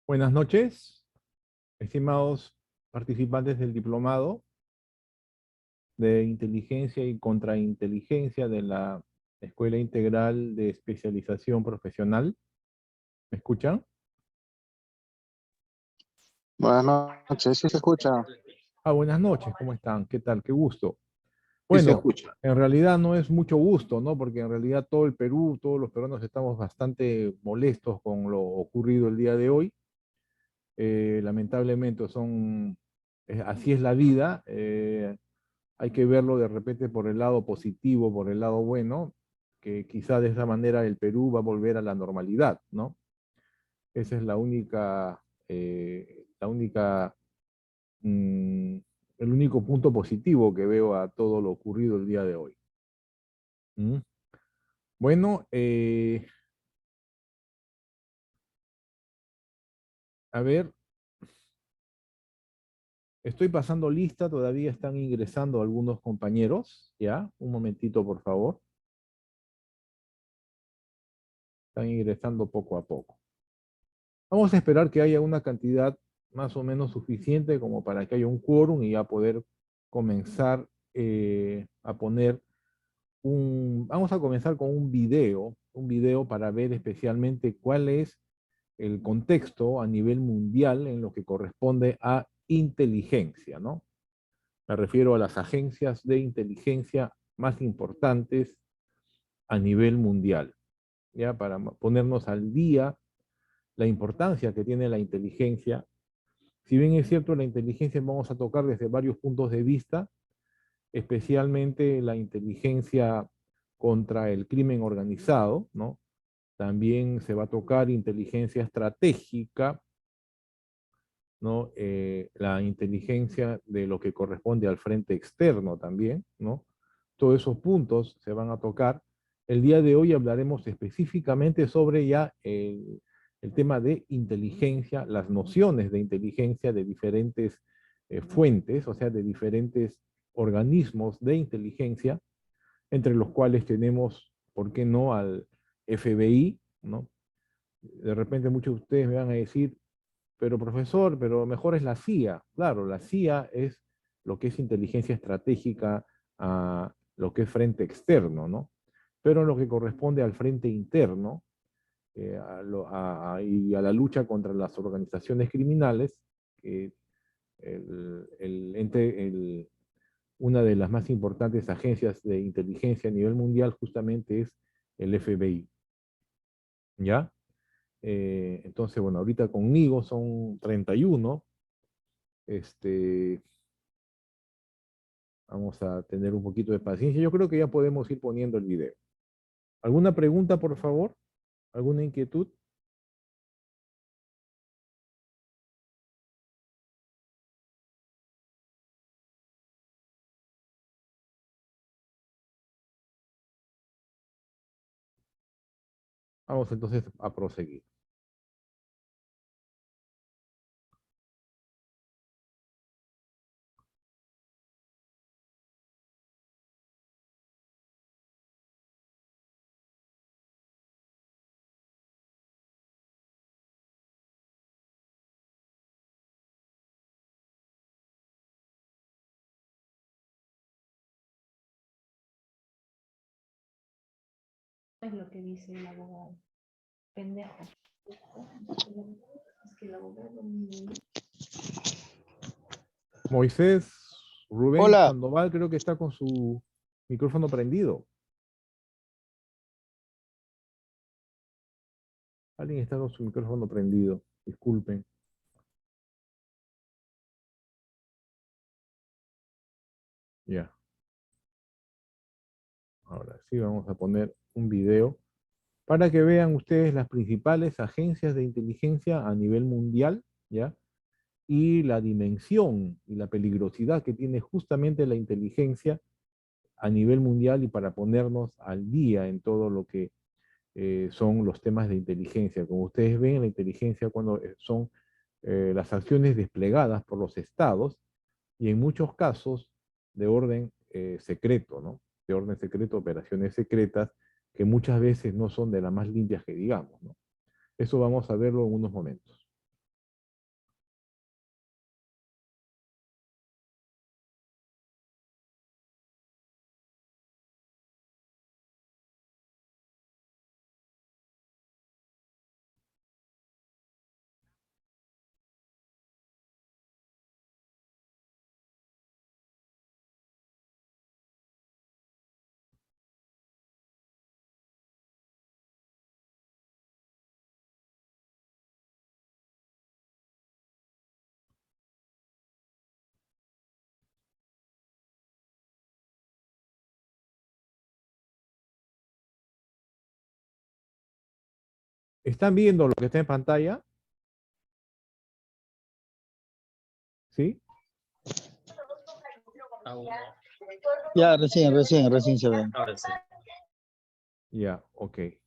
Buenas noches, estimados participantes del diplomado de inteligencia y contrainteligencia de la Escuela Integral de Especialización Profesional. ¿Me escuchan? Buenas noches, sí se escucha, Buenas noches, ¿cómo están? ¿Qué tal? Qué gusto. sí se Bueno, escucha. en realidad no es mucho gusto, ¿no? Porque en realidad todo el Perú, todos los peruanos estamos bastante molestos con lo ocurrido el día de hoy. Lamentablemente así es la vida. Hay que verlo de repente por el lado positivo, por el lado bueno, que quizá de esa manera el Perú va a volver a la normalidad, ¿no? Esa es la única, mm, el único punto positivo que veo a todo lo ocurrido el día de hoy. ¿Mm? Bueno, a ver, estoy pasando lista, todavía están ingresando algunos compañeros, ¿ya? Un momentito, por favor. Están ingresando poco a poco. Vamos a esperar que haya una cantidad más o menos suficiente como para que haya un quórum y ya poder comenzar a poner vamos a comenzar con un video para ver especialmente cuál es el contexto a nivel mundial en lo que corresponde a inteligencia, ¿no? Me refiero a las agencias de inteligencia más importantes a nivel mundial, ya para ponernos al día la importancia que tiene la inteligencia. Si bien es cierto, la inteligencia vamos a tocar desde varios puntos de vista, especialmente la inteligencia contra el crimen organizado, ¿no? También se va a tocar inteligencia estratégica, ¿no? La inteligencia de lo que corresponde al frente externo también, ¿no? Todos esos puntos se van a tocar. El día de hoy hablaremos específicamente sobre ya el tema de inteligencia, las nociones de inteligencia de diferentes fuentes, o sea, de diferentes organismos de inteligencia, entre los cuales tenemos, ¿por qué no?, al FBI, ¿no? De repente muchos de ustedes me van a decir, pero profesor, pero mejor es la CIA. Claro, la CIA es lo que es inteligencia estratégica a lo que es frente externo, ¿no? Pero en lo que corresponde al frente interno y a la lucha contra las organizaciones criminales, que una de las más importantes agencias de inteligencia a nivel mundial justamente es el FBI, ¿ya? Entonces, bueno, ahorita conmigo son 31. Este, Vamos a tener un poquito de paciencia. Yo creo que ya podemos ir poniendo el video. ¿Alguna pregunta, por favor? ¿Alguna inquietud? Vamos entonces a proseguir. Es lo que dice el abogado. Pendejo. Es que el abogado Moisés Rubén Hola, Sandoval creo que está con su micrófono prendido. Alguien está con su micrófono prendido. Disculpen. Ya. Ahora sí vamos a poner un video para que vean ustedes las principales agencias de inteligencia a nivel mundial, ¿ya? Y la dimensión y la peligrosidad que tiene justamente la inteligencia a nivel mundial y para ponernos al día en todo lo que son los temas de inteligencia. Como ustedes ven, la inteligencia cuando son las acciones desplegadas por los estados y en muchos casos de orden secreto, ¿no? De orden secreto, operaciones secretas que muchas veces no son de las más limpias que digamos, ¿no? Eso vamos a verlo en unos momentos. ¿Están viendo lo que está en pantalla? ¿Sí? Ya, recién se ve. Ahora sí. Ya, ok. ¿Qué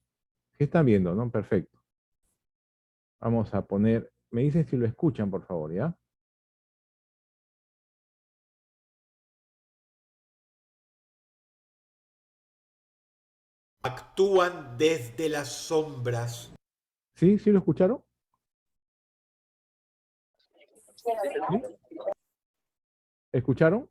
están viendo, no? Perfecto. Vamos a poner, me dicen si lo escuchan, por favor, ¿ya? Actúan desde las sombras. ¿Sí? ¿Sí lo escucharon? ¿Sí? ¿Escucharon?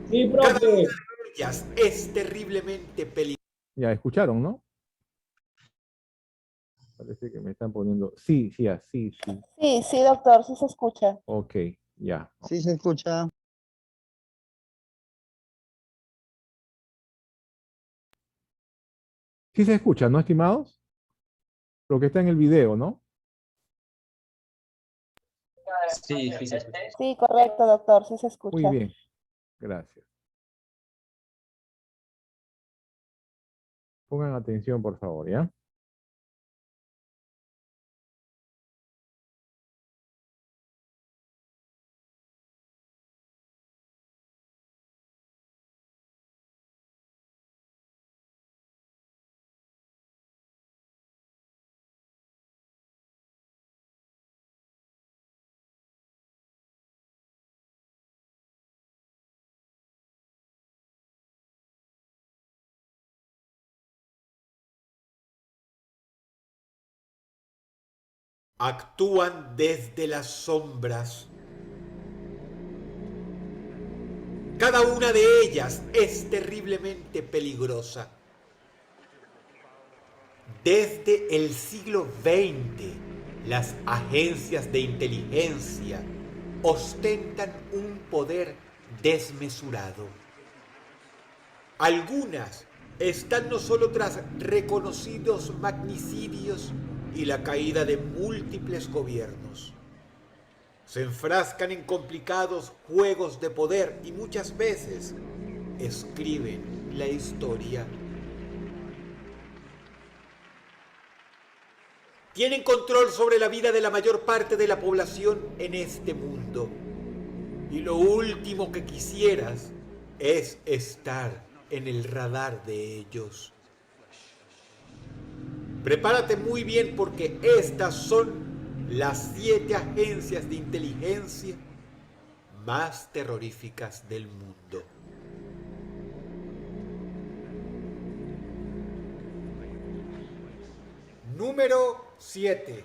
Sí, Cada una profe. de ellas es terriblemente peligrosa. Ya, escucharon, ¿no? Parece que me están poniendo, sí, sí, así, sí. Sí, sí, doctor, sí se escucha. Ok, ya. Sí se escucha. Sí se escucha, ¿no, estimados? Lo que está en el video, ¿no? Sí, sí, se escucha. Sí, correcto, doctor, sí se Muy escucha. bien, gracias. Pongan atención, por favor, ¿ya? Actúan desde las sombras. Cada una de ellas es terriblemente peligrosa. Desde el siglo XX, las agencias de inteligencia ostentan un poder desmesurado. Algunas están no solo tras reconocidos magnicidios y la caída de múltiples gobiernos. Se enfrascan en complicados juegos de poder y muchas veces escriben la historia. Tienen control sobre la vida de la mayor parte de la población en este mundo. Y lo último que quisieras es estar en el radar de ellos. Prepárate muy bien porque estas son las 7 agencias de inteligencia más terroríficas del mundo. Número 7.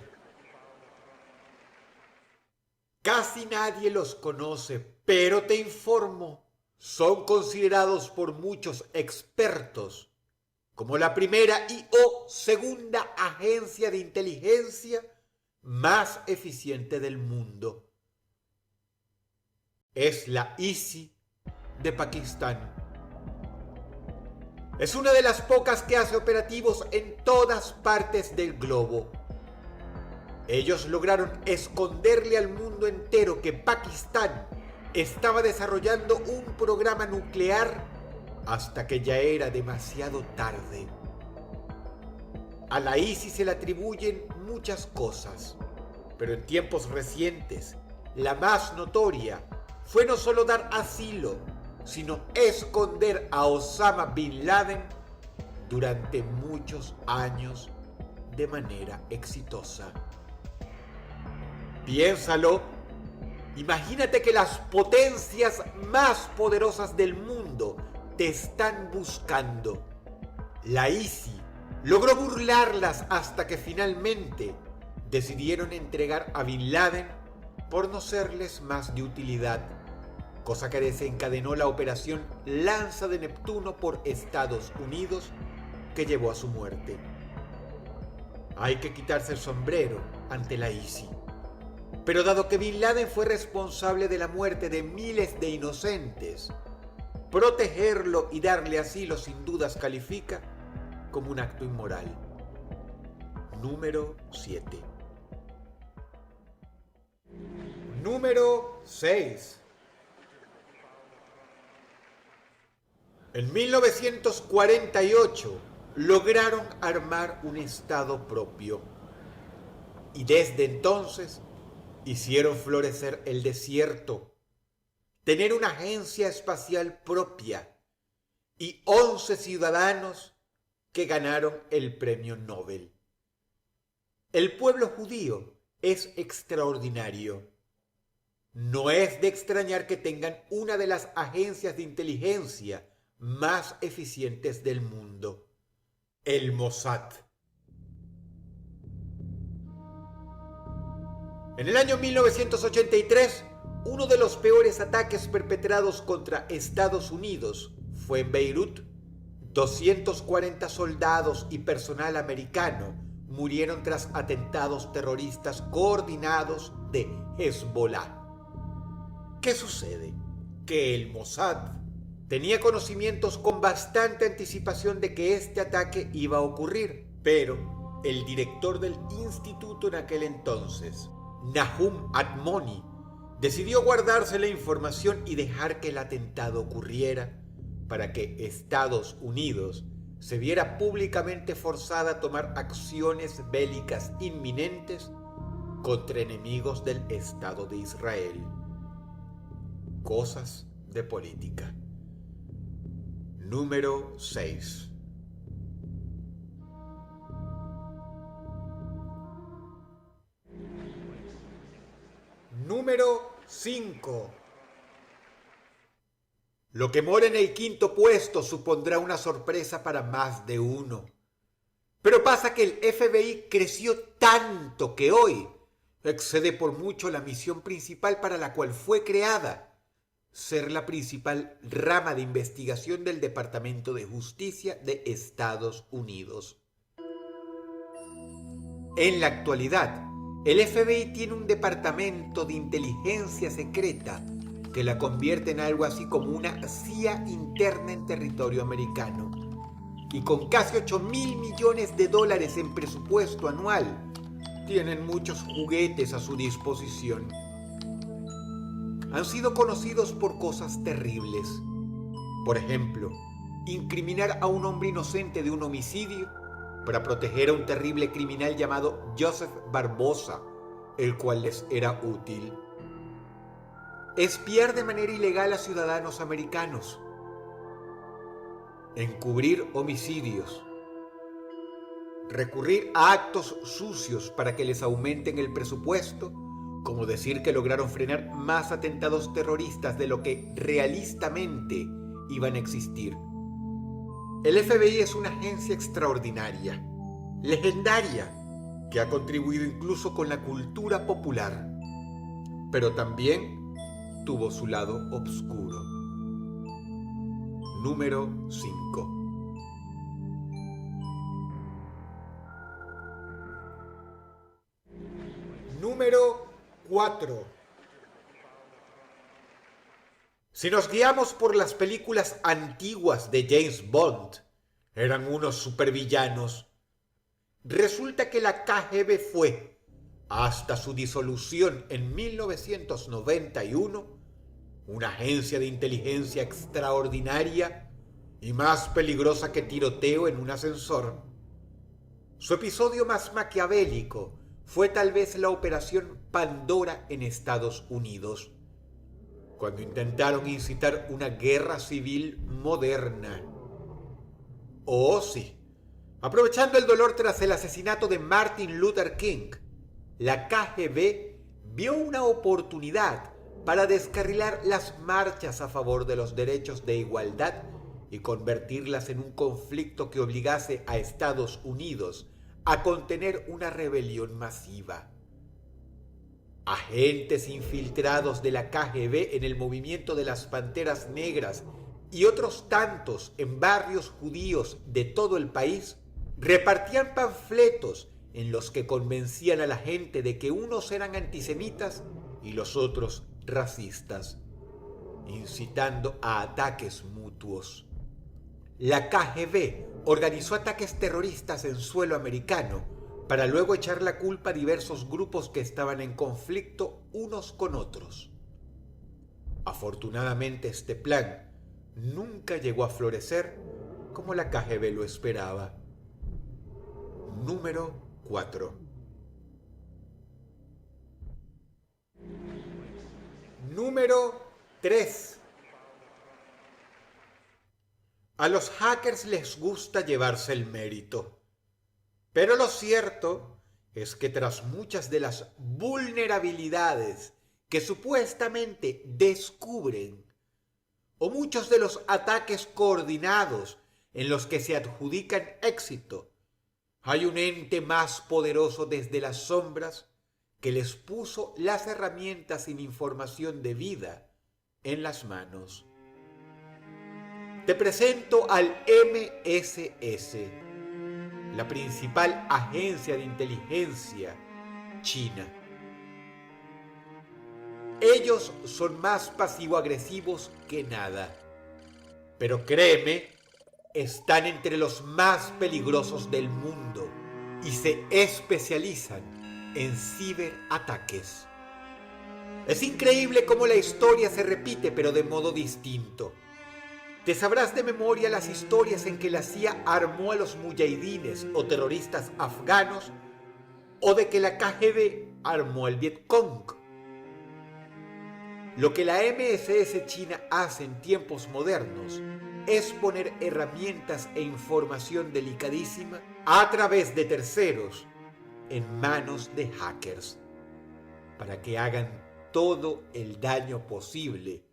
Casi nadie los conoce, pero te informo, son considerados por muchos expertos como la primera y o segunda agencia de inteligencia más eficiente del mundo. Es la ISI de Pakistán. Es una de las pocas que hace operativos en todas partes del globo. Ellos lograron esconderle al mundo entero que Pakistán estaba desarrollando un programa nuclear hasta que ya era demasiado tarde. A la ISI se le atribuyen muchas cosas, pero en tiempos recientes, la más notoria fue no solo dar asilo, sino esconder a Osama Bin Laden durante muchos años de manera exitosa. Piénsalo, imagínate que las potencias más poderosas del mundo te están buscando. La ISI logró burlarlas hasta que finalmente decidieron entregar a Bin Laden por no serles más de utilidad, cosa que desencadenó la operación Lanza de Neptuno por Estados Unidos que llevó a su muerte. Hay que quitarse el sombrero ante la ISI. Pero dado que Bin Laden fue responsable de la muerte de miles de inocentes, protegerlo y darle asilo sin dudas califica como un acto inmoral. Número 7. Número 6. En 1948 lograron armar un estado propio y desde entonces hicieron florecer el desierto, tener una agencia espacial propia y 11 ciudadanos que ganaron el premio Nobel. El pueblo judío es extraordinario. No es de extrañar que tengan una de las agencias de inteligencia más eficientes del mundo, el Mossad. En el año 1983, uno de los peores ataques perpetrados contra Estados Unidos fue en Beirut. 240 soldados y personal americano murieron tras atentados terroristas coordinados de Hezbollah. ¿Qué sucede? Que el Mossad tenía conocimientos con bastante anticipación de que este ataque iba a ocurrir, pero el director del instituto en aquel entonces, Nahum Admoni, decidió guardarse la información y dejar que el atentado ocurriera para que Estados Unidos se viera públicamente forzada a tomar acciones bélicas inminentes contra enemigos del Estado de Israel. Cosas de política. Número 6. Número 5. Lo que mora en el quinto puesto supondrá una sorpresa para más de uno. Pero pasa que el FBI creció tanto que hoy excede por mucho la misión principal para la cual fue creada: ser la principal rama de investigación del Departamento de Justicia de Estados Unidos. En la actualidad, el FBI tiene un departamento de inteligencia secreta que la convierte en algo así como una CIA interna en territorio americano. Y con casi $8.000 millones en presupuesto anual, tienen muchos juguetes a su disposición. Han sido conocidos por cosas terribles. Por ejemplo, incriminar a un hombre inocente de un homicidio para proteger a un terrible criminal llamado Joseph Barbosa, el cual les era útil. Espiar de manera ilegal a ciudadanos americanos. Encubrir homicidios. Recurrir a actos sucios para que les aumenten el presupuesto, como decir que lograron frenar más atentados terroristas de lo que realistamente iban a existir. El FBI es una agencia extraordinaria, legendaria, que ha contribuido incluso con la cultura popular, pero también tuvo su lado oscuro. Número 5. Número 4. Si nos guiamos por las películas antiguas de James Bond, eran unos supervillanos. Resulta que la KGB fue, hasta su disolución en 1991, una agencia de inteligencia extraordinaria y más peligrosa que tiroteo en un ascensor. Su episodio más maquiavélico fue tal vez la Operación Pandora en Estados Unidos, cuando intentaron incitar una guerra civil moderna. Oh, sí. Aprovechando el dolor tras el asesinato de Martin Luther King, la KGB vio una oportunidad para descarrilar las marchas a favor de los derechos de igualdad y convertirlas en un conflicto que obligase a Estados Unidos a contener una rebelión masiva. Agentes infiltrados de la KGB en el movimiento de las Panteras Negras y otros tantos en barrios judíos de todo el país repartían panfletos en los que convencían a la gente de que unos eran antisemitas y los otros racistas, incitando a ataques mutuos. La KGB organizó ataques terroristas en suelo americano para luego echar la culpa a diversos grupos que estaban en conflicto unos con otros. Afortunadamente este plan nunca llegó a florecer como la KGB lo esperaba. Número 4. Número 3. A los hackers les gusta llevarse el mérito. Pero lo cierto es que tras muchas de las vulnerabilidades que supuestamente descubren, o muchos de los ataques coordinados en los que se adjudican éxito, hay un ente más poderoso desde las sombras que les puso las herramientas sin información debida en las manos. Te presento al MSS, la principal agencia de inteligencia china. Ellos son más pasivo-agresivos que nada, pero créeme, están entre los más peligrosos del mundo y se especializan en ciberataques. Es increíble cómo la historia se repite, pero de modo distinto. Te sabrás de memoria las historias en que la CIA armó a los muyahidines o terroristas afganos, o de que la KGB armó al Vietcong. Lo que la MSS China hace en tiempos modernos es poner herramientas e información delicadísima a través de terceros en manos de hackers para que hagan todo el daño posible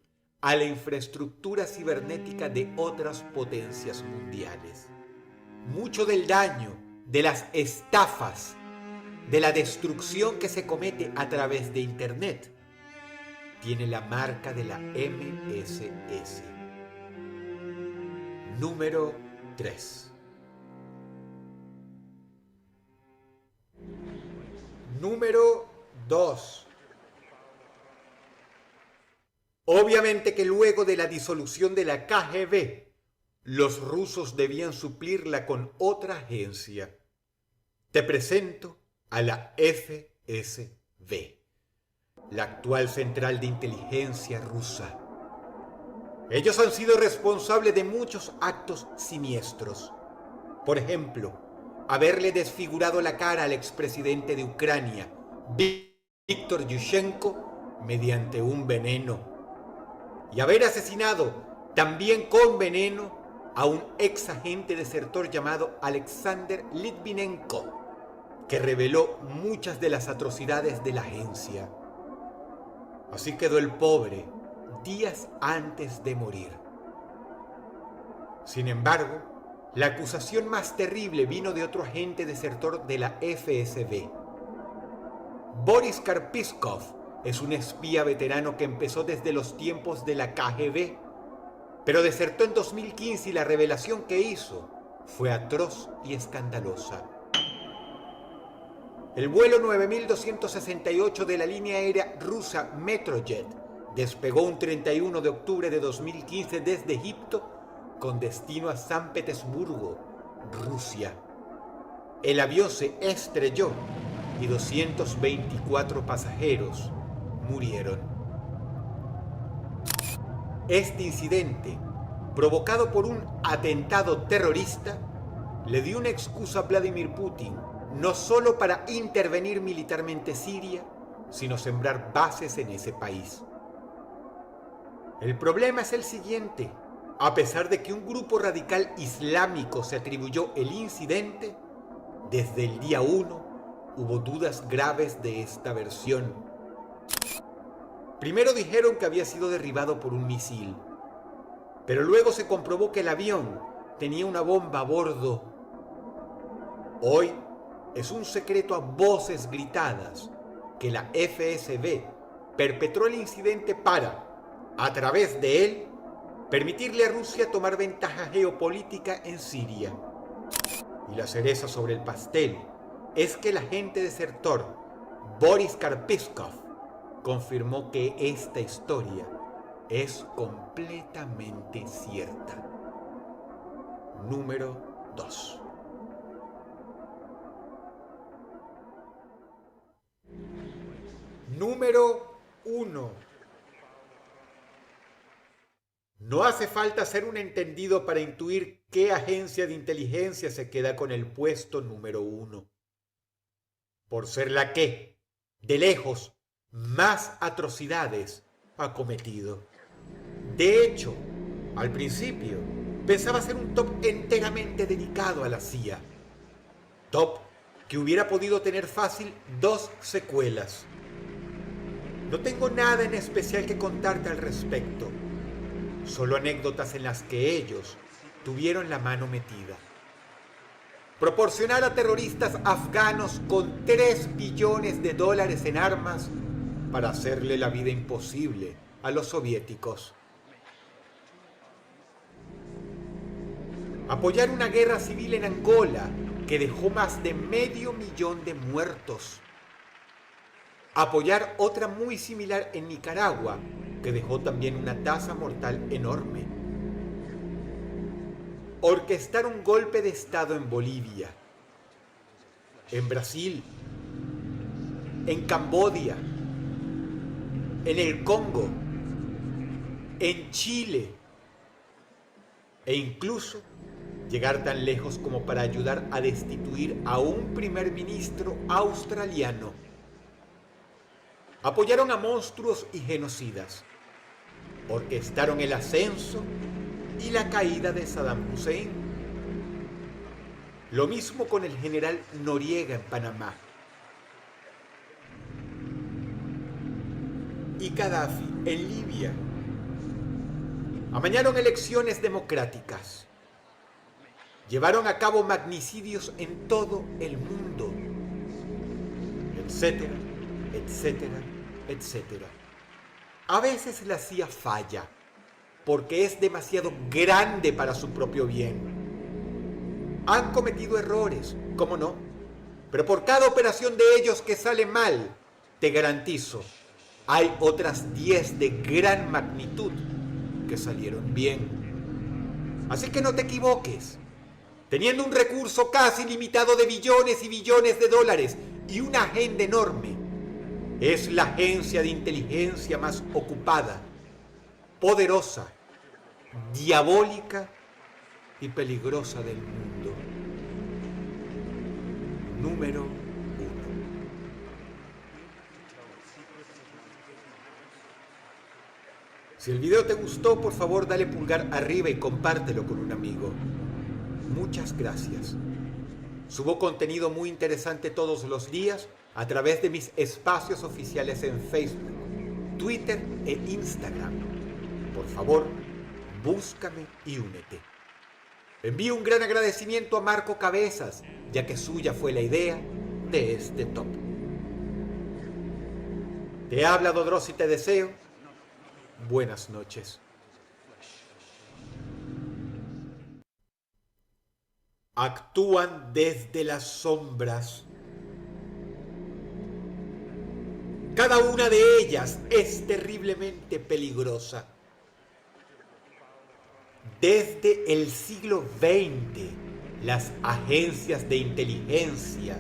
a la infraestructura cibernética de otras potencias mundiales. Mucho del daño, de las estafas, de la destrucción que se comete a través de Internet, tiene la marca de la MSS. Número 3. Número 2. Obviamente que luego de la disolución de la KGB, los rusos debían suplirla con otra agencia. Te presento a la FSB, la actual central de inteligencia rusa. Ellos han sido responsables de muchos actos siniestros. Por ejemplo, haberle desfigurado la cara al expresidente de Ucrania, Víctor Yushchenko, mediante un veneno. Y haber asesinado, también con veneno, a un ex agente desertor llamado Alexander Litvinenko, que reveló muchas de las atrocidades de la agencia. Así quedó el pobre días antes de morir. Sin embargo, la acusación más terrible vino de otro agente desertor de la FSB. Boris Karpiskov es un espía veterano que empezó desde los tiempos de la KGB, pero desertó en 2015 y la revelación que hizo fue atroz y escandalosa. El vuelo 9268 de la línea aérea rusa Metrojet despegó un 31 de octubre de 2015 desde Egipto con destino a San Petersburgo, Rusia. El avión se estrelló y 224 pasajeros murieron. Este incidente, provocado por un atentado terrorista, le dio una excusa a Vladimir Putin no solo para intervenir militarmente Siria, sino sembrar bases en ese país. El problema es el siguiente: a pesar de que un grupo radical islámico se atribuyó el incidente, desde el día 1 hubo dudas graves de esta versión. Primero dijeron que había sido derribado por un misil, pero luego se comprobó que el avión tenía una bomba a bordo. Hoy es un secreto a voces gritadas que la FSB perpetró el incidente para, a través de él, permitirle a Rusia tomar ventaja geopolítica en Siria. Y la cereza sobre el pastel es que el agente desertor Boris Karpiskov confirmó que esta historia es completamente cierta. Número 2. Número 1. No hace falta ser un entendido para intuir qué agencia de inteligencia se queda con el puesto número 1. Por ser la que, de lejos, más atrocidades ha cometido. De hecho, al principio, pensaba ser un top enteramente dedicado a la CIA. Top que hubiera podido tener fácil 2 secuelas. No tengo nada en especial que contarte al respecto. Solo anécdotas en las que ellos tuvieron la mano metida. Proporcionar a terroristas afganos con $3 billones en armas para hacerle la vida imposible a los soviéticos. Apoyar una guerra civil en Angola que dejó más de 500.000 de muertos. Apoyar otra muy similar en Nicaragua que dejó también una tasa mortal enorme. Orquestar un golpe de Estado en Bolivia, en Brasil, en Camboya, en el Congo, en Chile, e incluso llegar tan lejos como para ayudar a destituir a un primer ministro australiano. Apoyaron a monstruos y genocidas. Orquestaron el ascenso y la caída de Saddam Hussein. Lo mismo con el general Noriega en Panamá. Y Gaddafi en Libia. Amañaron elecciones democráticas. Llevaron a cabo magnicidios en todo el mundo. Etcétera, etcétera, etcétera. A veces la CIA falla, porque es demasiado grande para su propio bien. Han cometido errores, ¿cómo no? Pero por cada operación de ellos que sale mal, te garantizo, hay otras 10 de gran magnitud que salieron bien. Así que no te equivoques. Teniendo un recurso casi ilimitado de billones y billones de dólares y una agenda enorme, es la agencia de inteligencia más ocupada, poderosa, diabólica y peligrosa del mundo. Número 1. Si el video te gustó, por favor dale pulgar arriba y compártelo con un amigo. Muchas gracias. Subo contenido muy interesante todos los días a través de mis espacios oficiales en Facebook, Twitter e Instagram. Por favor, búscame y únete. Envío un gran agradecimiento a Marco Cabezas, ya que suya fue la idea de este top. Te habla Dodros y te deseo buenas noches. Actúan desde las sombras. Cada una de ellas es terriblemente peligrosa. Desde el siglo XX, las agencias de inteligencia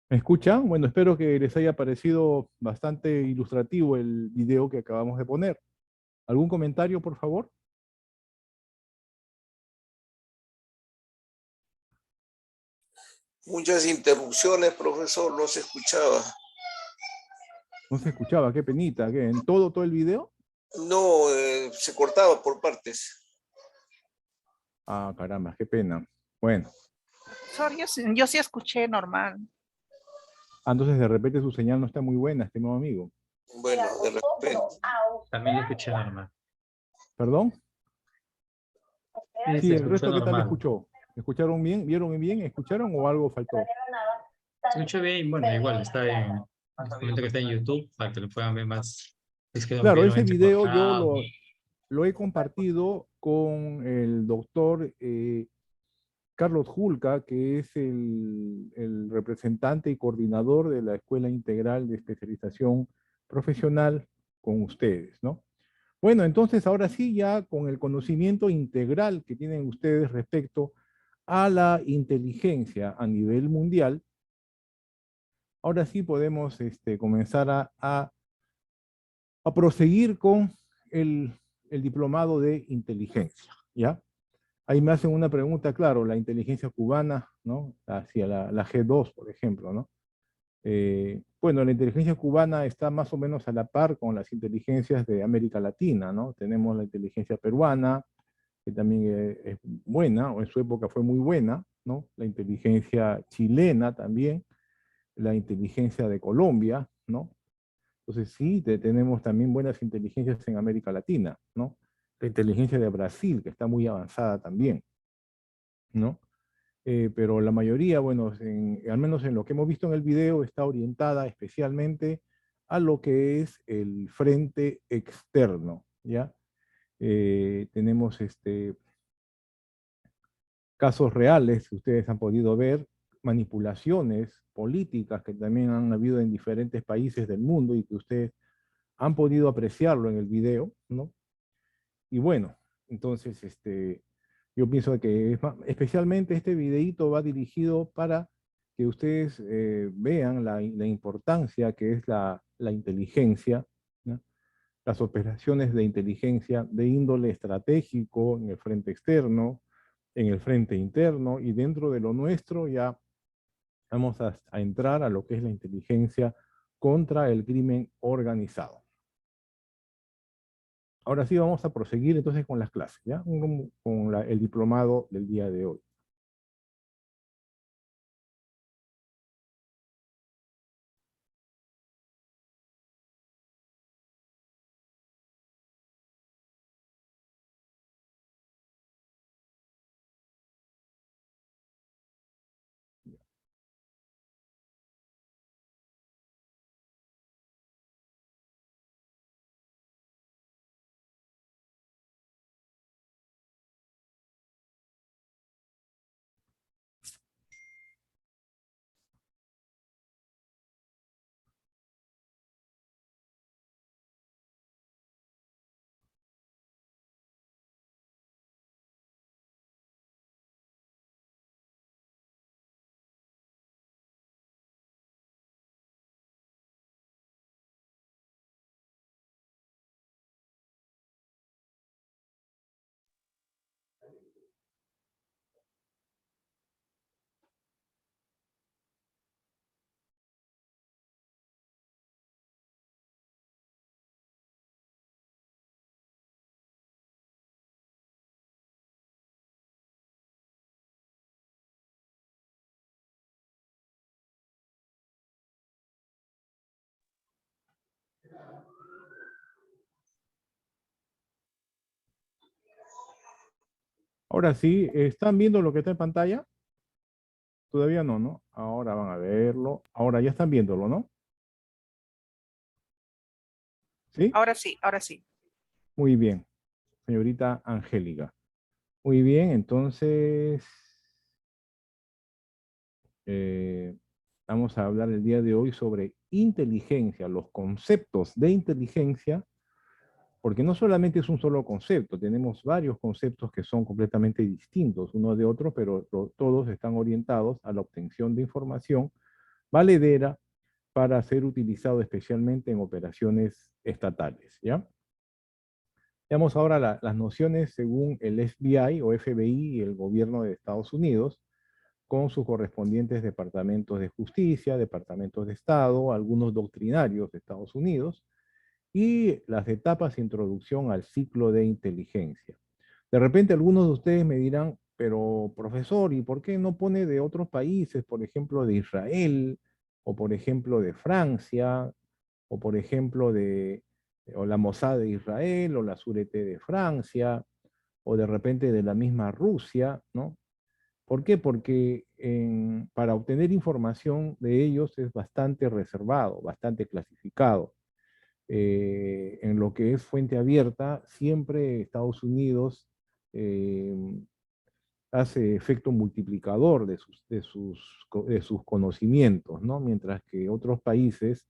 ¿Me escuchan? Bueno, espero que les haya parecido bastante ilustrativo el video que acabamos de poner. ¿Algún comentario, por favor? Muchas interrupciones, profesor, no se escuchaba. No se escuchaba, qué penita. ¿Qué? ¿En todo el video? No, se cortaba por partes. Ah, caramba, qué pena. Bueno, Sorry, yo sí escuché normal. entonces de repente su señal no está muy buena, estimado amigo. Bueno, de repente. También lo escuché normal. ¿Perdón? Sí, Sí, se el resto, escuchó ¿qué tal normal. escuchó? ¿Escucharon bien? ¿Vieron bien? ¿Escucharon o algo faltó? Se escuchó bien, bueno, igual está en, les comento que está en YouTube para que lo puedan ver más. Es que Claro, ese bien video yo enfocado. lo he compartido con el doctor Carlos Julca, que es el representante y coordinador de la Escuela Integral de Especialización Profesional con ustedes, ¿no? Bueno, entonces ahora sí, ya con el conocimiento integral que tienen ustedes respecto a la inteligencia a nivel mundial, ahora sí podemos comenzar a proseguir con el diplomado de inteligencia, ¿ya? Ahí me hacen una pregunta, claro, la inteligencia cubana, ¿no? Hacia la G2, por ejemplo, ¿no? Bueno, la inteligencia cubana está más o menos a la par con las inteligencias de América Latina, ¿no? Tenemos la inteligencia peruana, que también es buena, o en su época fue muy buena, ¿no? La inteligencia chilena también, la inteligencia de Colombia, ¿no? Entonces sí, tenemos también buenas inteligencias en América Latina, ¿no? La inteligencia de Brasil, que está muy avanzada también, ¿no? Pero la mayoría, bueno, al menos en lo que hemos visto en el video, está orientada especialmente a lo que es el frente externo, ¿ya? Tenemos casos reales que ustedes han podido ver, manipulaciones políticas que también han habido en diferentes países del mundo y que ustedes han podido apreciarlo en el video, ¿no? Y bueno, entonces, yo pienso que especialmente este videíto va dirigido para que ustedes vean la importancia que es la inteligencia, ¿no? Las operaciones de inteligencia de índole estratégico en el frente externo, en el frente interno, y dentro de lo nuestro ya vamos a entrar a lo que es la inteligencia contra el crimen organizado. Ahora sí vamos a proseguir entonces con las clases, ¿ya? Con el diplomado del día de hoy. Ahora sí, ¿están viendo lo que está en pantalla? Todavía no, ¿no? Ahora van a verlo. Ahora ya están viéndolo, ¿no? ¿Sí? Ahora sí, ahora sí. Muy bien, señorita Angélica. Muy bien, entonces vamos a hablar el día de hoy sobre inteligencia, los conceptos de inteligencia, porque no solamente es un solo concepto, tenemos varios conceptos que son completamente distintos unos de otros, pero todos están orientados a la obtención de información valedera para ser utilizado especialmente en operaciones estatales, ¿ya? Veamos ahora las nociones según el FBI o FBI y el gobierno de Estados Unidos, con sus correspondientes departamentos de justicia, departamentos de Estado, algunos doctrinarios de Estados Unidos, y las etapas de introducción al ciclo de inteligencia. De repente algunos de ustedes me dirán, pero profesor, ¿y por qué no pone de otros países, por ejemplo de Israel, o por ejemplo de Francia, o por ejemplo o la Mossad de Israel, o la Sûreté de Francia, o de repente de la misma Rusia, ¿no? ¿Por qué? Porque para obtener información de ellos es bastante reservado, bastante clasificado. En lo que es fuente abierta, siempre Estados Unidos hace efecto multiplicador de sus conocimientos, ¿no? Mientras que otros países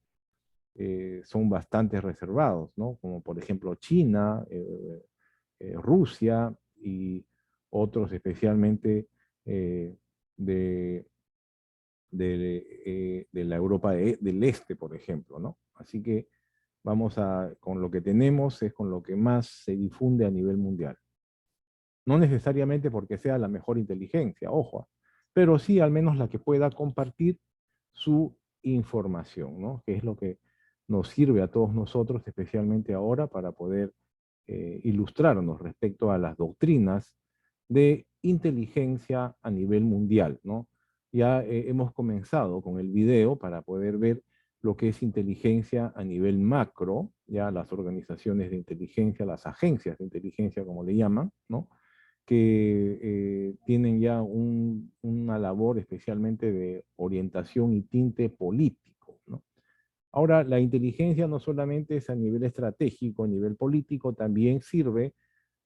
son bastante reservados, ¿no? Como por ejemplo China, Rusia y otros especialmente de la Europa del Este, por ejemplo, ¿no? Así que con lo que tenemos es con lo que más se difunde a nivel mundial. No necesariamente porque sea la mejor inteligencia, ojo, pero sí al menos la que pueda compartir su información, ¿no? Que es lo que nos sirve a todos nosotros, especialmente ahora, para poder ilustrarnos respecto a las doctrinas de inteligencia a nivel mundial, ¿no? Ya hemos comenzado con el video para poder ver lo que es inteligencia a nivel macro, ya las organizaciones de inteligencia, las agencias de inteligencia, como le llaman, ¿no? Que tienen ya una labor especialmente de orientación y tinte político, ¿no? Ahora, la inteligencia no solamente es a nivel estratégico, a nivel político, también sirve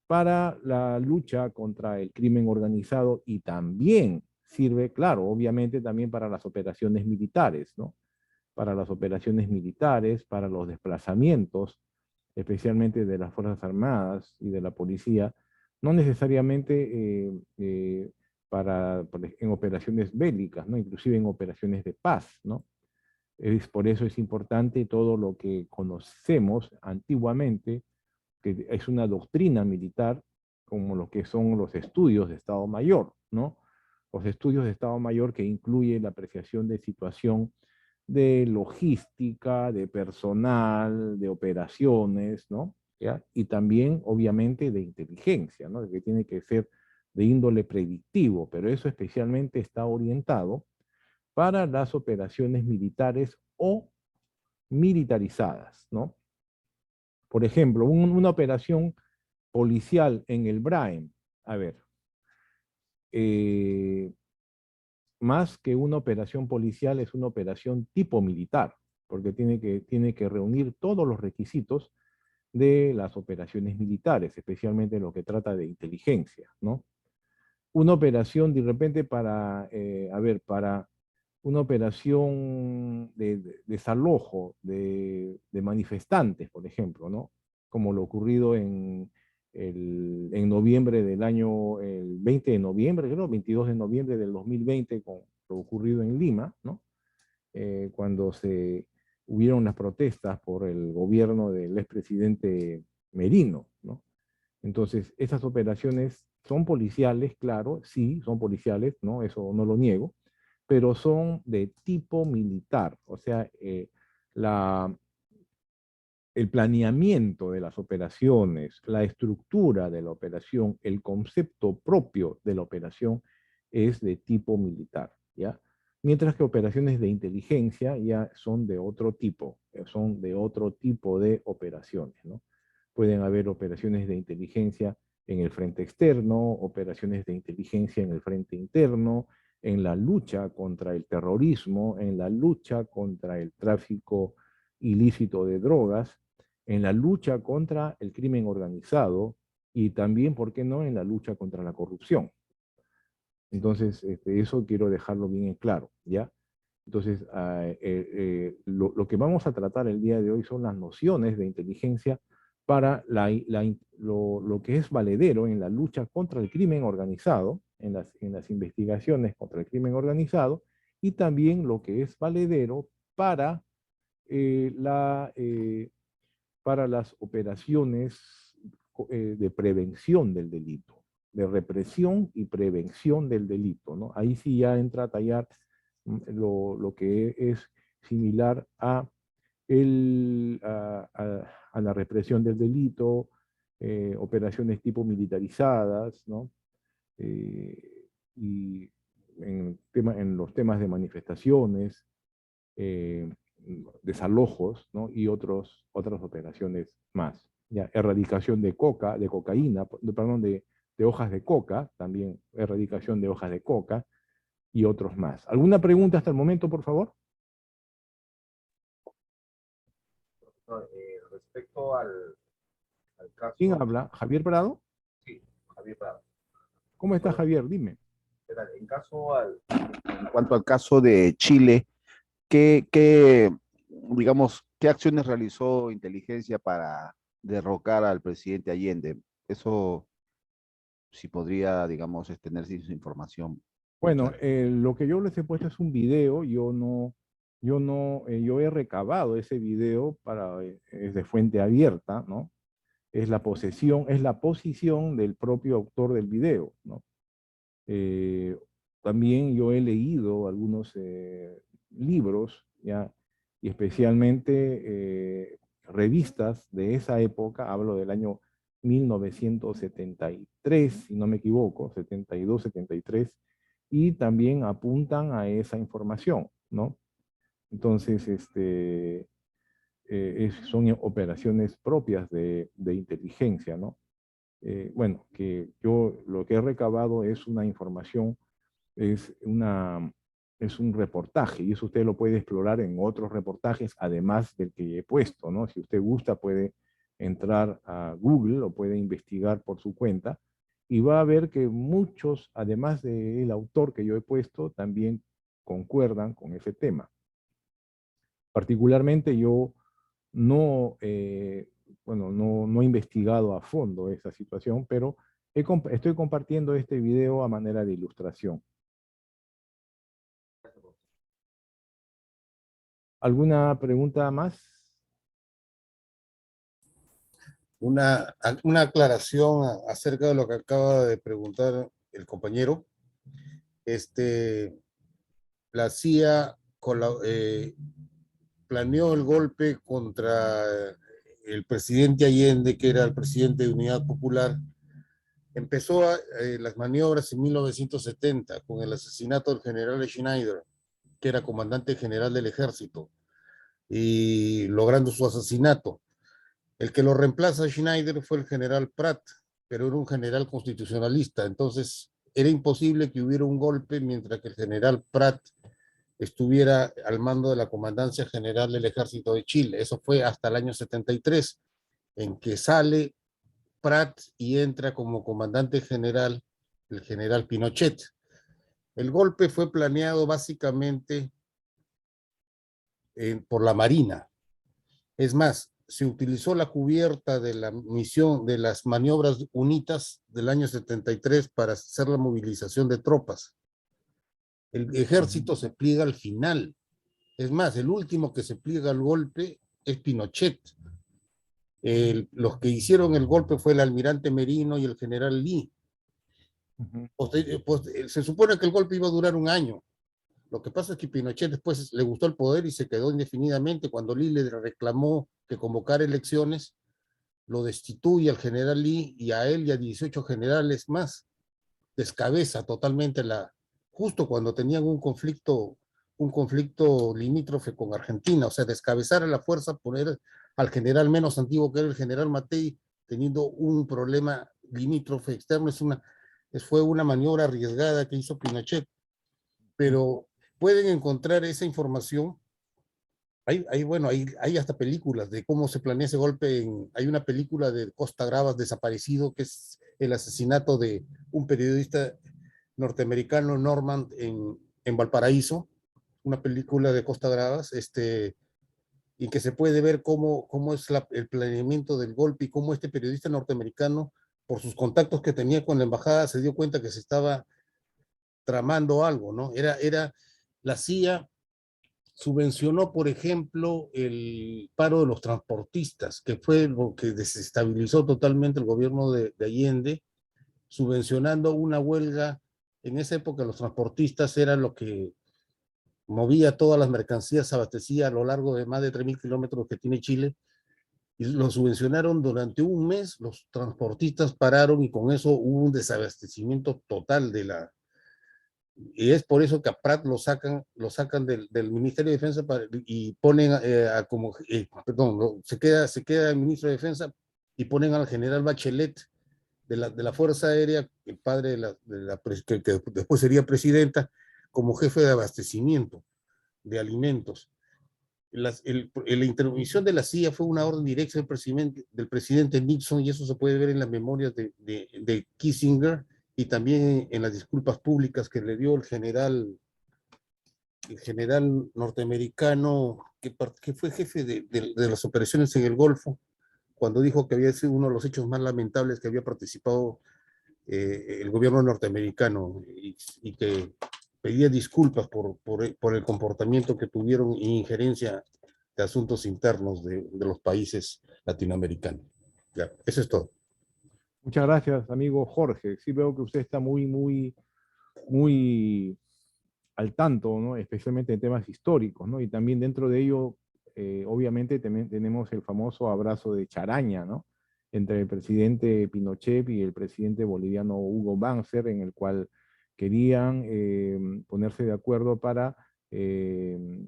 para la lucha contra el crimen organizado y también sirve, claro, obviamente también para las operaciones militares, ¿no? Para las operaciones militares, para los desplazamientos, especialmente de las Fuerzas Armadas y de la policía, no necesariamente en operaciones bélicas, ¿no? Inclusive en operaciones de paz, ¿no? Por eso es importante todo lo que conocemos antiguamente, que es una doctrina militar, como lo que son los estudios de Estado Mayor, ¿no? Los estudios de Estado Mayor que incluye la apreciación de situación de logística, de personal, de operaciones, ¿no? ¿Ya? Y también, obviamente, de inteligencia, ¿no? Que tiene que ser de índole predictivo, pero eso especialmente está orientado para las operaciones militares o militarizadas, ¿no? Por ejemplo, una operación policial en el Braem, a ver, más que una operación policial es una operación tipo militar, porque tiene que reunir todos los requisitos de las operaciones militares, especialmente en lo que trata de inteligencia, ¿no? Una operación de repente para una operación de desalojo de manifestantes, por ejemplo, ¿no? Como lo ocurrido en noviembre del año, el 20 de noviembre, creo, 22 de noviembre del 2020, con lo ocurrido en Lima, ¿no? Cuando hubieron las protestas por el gobierno del expresidente Merino, ¿no? Entonces, esas operaciones son policiales, claro, sí, son policiales, ¿no? Eso no lo niego, pero son de tipo militar, o sea, el planeamiento de las operaciones, la estructura de la operación, el concepto propio de la operación es de tipo militar, ¿ya? Mientras que operaciones de inteligencia ya son de otro tipo de operaciones, ¿no? Pueden haber operaciones de inteligencia en el frente externo, operaciones de inteligencia en el frente interno, en la lucha contra el terrorismo, en la lucha contra el tráfico ilícito de drogas, en la lucha contra el crimen organizado y también, ¿por qué no?, en la lucha contra la corrupción. Entonces, eso quiero dejarlo bien en claro, ¿ya? Entonces, lo que vamos a tratar el día de hoy son las nociones de inteligencia para lo que es valedero en la lucha contra el crimen organizado, en las investigaciones contra el crimen organizado, y también lo que es valedero para las operaciones de prevención del delito, de represión y prevención del delito, ¿no? Ahí sí ya entra a tallar lo que es similar a la represión del delito, operaciones tipo militarizadas, ¿no? Y en los temas de manifestaciones, desalojos, ¿no? Y otras operaciones más. Ya, erradicación de cocaína, perdón, de hojas de coca, también erradicación de hojas de coca y otros más. ¿Alguna pregunta hasta el momento, por favor? respecto al caso. ¿Quién habla? ¿Javier Prado? Sí, Javier Prado. ¿Cómo está Javier? Dime. En cuanto al caso de Chile, digamos, ¿qué acciones realizó inteligencia para derrocar al presidente Allende? Eso, si podría, digamos, tener esa información. Bueno, lo que yo les he puesto es un video, yo he recabado ese video es de fuente abierta, ¿no? Es la posición del propio autor del video, ¿no? También yo he leído algunos libros, ¿ya? Y especialmente revistas de esa época, hablo del año 1973, si no me equivoco, 72, 73, y también apuntan a esa información, ¿no? Entonces, son operaciones propias de inteligencia, ¿no? Bueno, que yo lo que he recabado es una información, es un reportaje, y eso usted lo puede explorar en otros reportajes, además del que he puesto, ¿no? Si usted gusta, puede entrar a Google o puede investigar por su cuenta, y va a ver que muchos, además del autor que yo he puesto, también concuerdan con ese tema. Particularmente yo no he investigado a fondo esa situación, pero estoy compartiendo este video a manera de ilustración. ¿Alguna pregunta más? Una aclaración acerca de lo que acaba de preguntar el compañero. La CIA planeó el golpe contra el presidente Allende, que era el presidente de Unidad Popular. Empezó las maniobras en 1970 con el asesinato del general Schneider, que era comandante general del ejército, y logrando su asesinato. El que lo reemplaza a Schneider fue el general Pratt, pero era un general constitucionalista, entonces era imposible que hubiera un golpe mientras que el general Pratt estuviera al mando de la Comandancia General del Ejército de Chile. Eso fue hasta el año 73, en que sale Pratt y entra como comandante general el general Pinochet. El golpe fue planeado básicamente por la Marina. Es más, se utilizó la cubierta de la misión de las maniobras UNITAS del año 73 para hacer la movilización de tropas. El ejército se pliega al final. Es más, el último que se pliega al golpe es Pinochet. Los que hicieron el golpe fue el almirante Merino y el general Lee. Se supone que el golpe iba a durar un año. Lo que pasa es que Pinochet después le gustó el poder y se quedó indefinidamente. Cuando Lee le reclamó que convocara elecciones, lo destituye al general Lee y a él y a 18 generales más. Descabeza totalmente justo cuando tenían un conflicto limítrofe con Argentina, o sea, descabezar a la fuerza, poner al general menos antiguo que era el general Matei, teniendo un problema limítrofe externo. Fue una maniobra arriesgada que hizo Pinochet, pero pueden encontrar esa información. Hay hasta películas de cómo se planea ese golpe. Hay una película de Costa Gravas, Desaparecido, que es el asesinato de un periodista norteamericano, Norman, en Valparaíso, una película de Costa Gravas, y que se puede ver cómo es el planeamiento del golpe y cómo este periodista norteamericano, por sus contactos que tenía con la embajada, se dio cuenta que se estaba tramando algo, ¿no? La CIA subvencionó, por ejemplo, el paro de los transportistas, que fue lo que desestabilizó totalmente el gobierno de Allende, subvencionando una huelga. En esa época los transportistas eran lo que movía todas las mercancías, abastecía a lo largo de más de 3.000 kilómetros que tiene Chile, y lo subvencionaron durante un mes. Los transportistas pararon y con eso hubo un desabastecimiento total y es por eso que a Pratt lo sacan del Ministerio de Defensa y ponen se queda el ministro de Defensa y ponen al general Bachelet de la Fuerza Aérea, el padre que después sería presidenta, como jefe de abastecimiento de alimentos. la intervención de la CIA fue una orden directa del presidente Nixon, y eso se puede ver en las memorias de Kissinger y también en las disculpas públicas que le dio el general norteamericano que fue jefe de las operaciones en el Golfo, cuando dijo que había sido uno de los hechos más lamentables que había participado el gobierno norteamericano, y que pedía disculpas por el comportamiento que tuvieron en injerencia de asuntos internos de los países latinoamericanos. Ya, eso es todo. Muchas gracias, amigo Jorge. Sí veo que usted está muy al tanto, ¿no? Especialmente en temas históricos, ¿no? Y también dentro de ello, obviamente, también tenemos el famoso abrazo de charaña, ¿no? Entre el presidente Pinochet y el presidente boliviano Hugo Banzer, en el cual querían ponerse de acuerdo para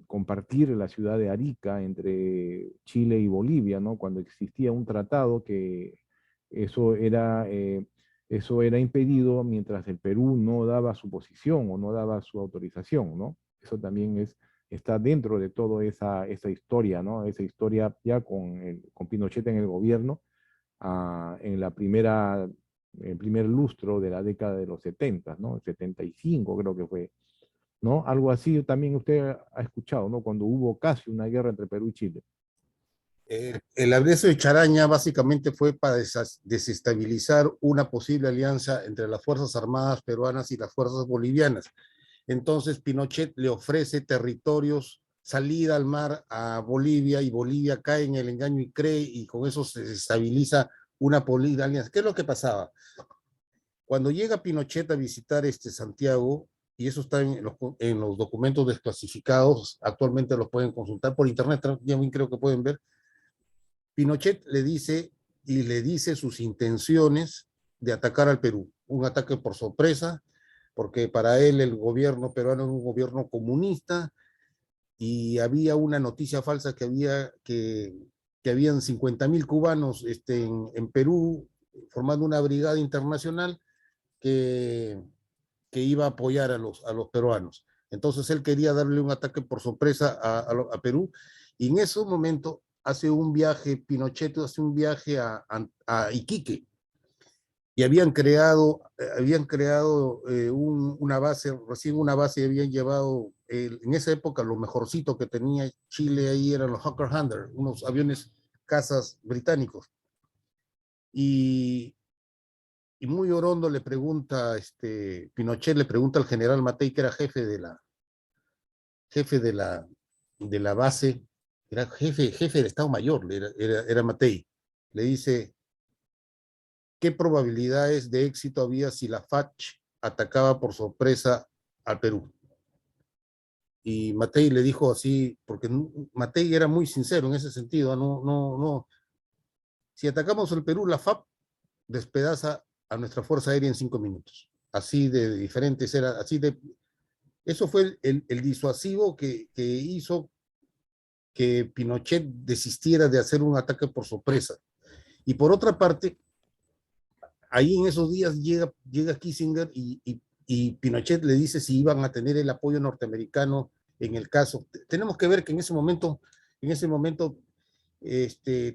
compartir la ciudad de Arica entre Chile y Bolivia, ¿no? Cuando existía un tratado que eso era impedido mientras el Perú no daba su posición o no daba su autorización, ¿no? Eso también está dentro de toda esa historia, ¿no? Esa historia ya con Pinochet en el gobierno, en el primer lustro de la década de los 70, ¿no? 75 creo que fue, ¿no? Algo así también usted ha escuchado, ¿no? Cuando hubo casi una guerra entre Perú y Chile. El abrazo de charaña básicamente fue para desestabilizar una posible alianza entre las Fuerzas Armadas peruanas y las fuerzas bolivianas. Entonces Pinochet le ofrece territorios, salida al mar a Bolivia, y Bolivia cae en el engaño y cree, y con eso se desestabiliza una posible alianza. ¿Qué es lo que pasaba? Cuando llega Pinochet a visitar Santiago, y eso está en los documentos desclasificados, actualmente los pueden consultar por internet, también creo que pueden ver, Pinochet le dice sus intenciones de atacar al Perú, un ataque por sorpresa, porque para él el gobierno peruano era un gobierno comunista, y había una noticia falsa que habían 50.000 cubanos en Perú formando una brigada internacional que iba a apoyar a los peruanos. Entonces él quería darle un ataque por sorpresa a Perú, y en ese momento Pinochet hace un viaje a Iquique, y habían creado una base, y habían llevado, en esa época lo mejorcito que tenía Chile ahí eran los Hawker Hunter, unos aviones cazas británicos. Y muy orondo le pregunta, Pinochet le pregunta al general Matei, que era jefe de la base, era jefe del Estado Mayor, era Matei. Le dice, ¿qué probabilidades de éxito había si la FACH atacaba por sorpresa al Perú? Y Matei le dijo así, porque Matei era muy sincero en ese sentido, no. Si atacamos el Perú, la FAP despedaza a nuestra Fuerza Aérea en 5 minutos. Así de diferentes era, eso fue el disuasivo que hizo que Pinochet desistiera de hacer un ataque por sorpresa. Y por otra parte, ahí en esos días llega Kissinger, y Pinochet le dice si iban a tener el apoyo norteamericano en el caso. Tenemos que ver que en ese momento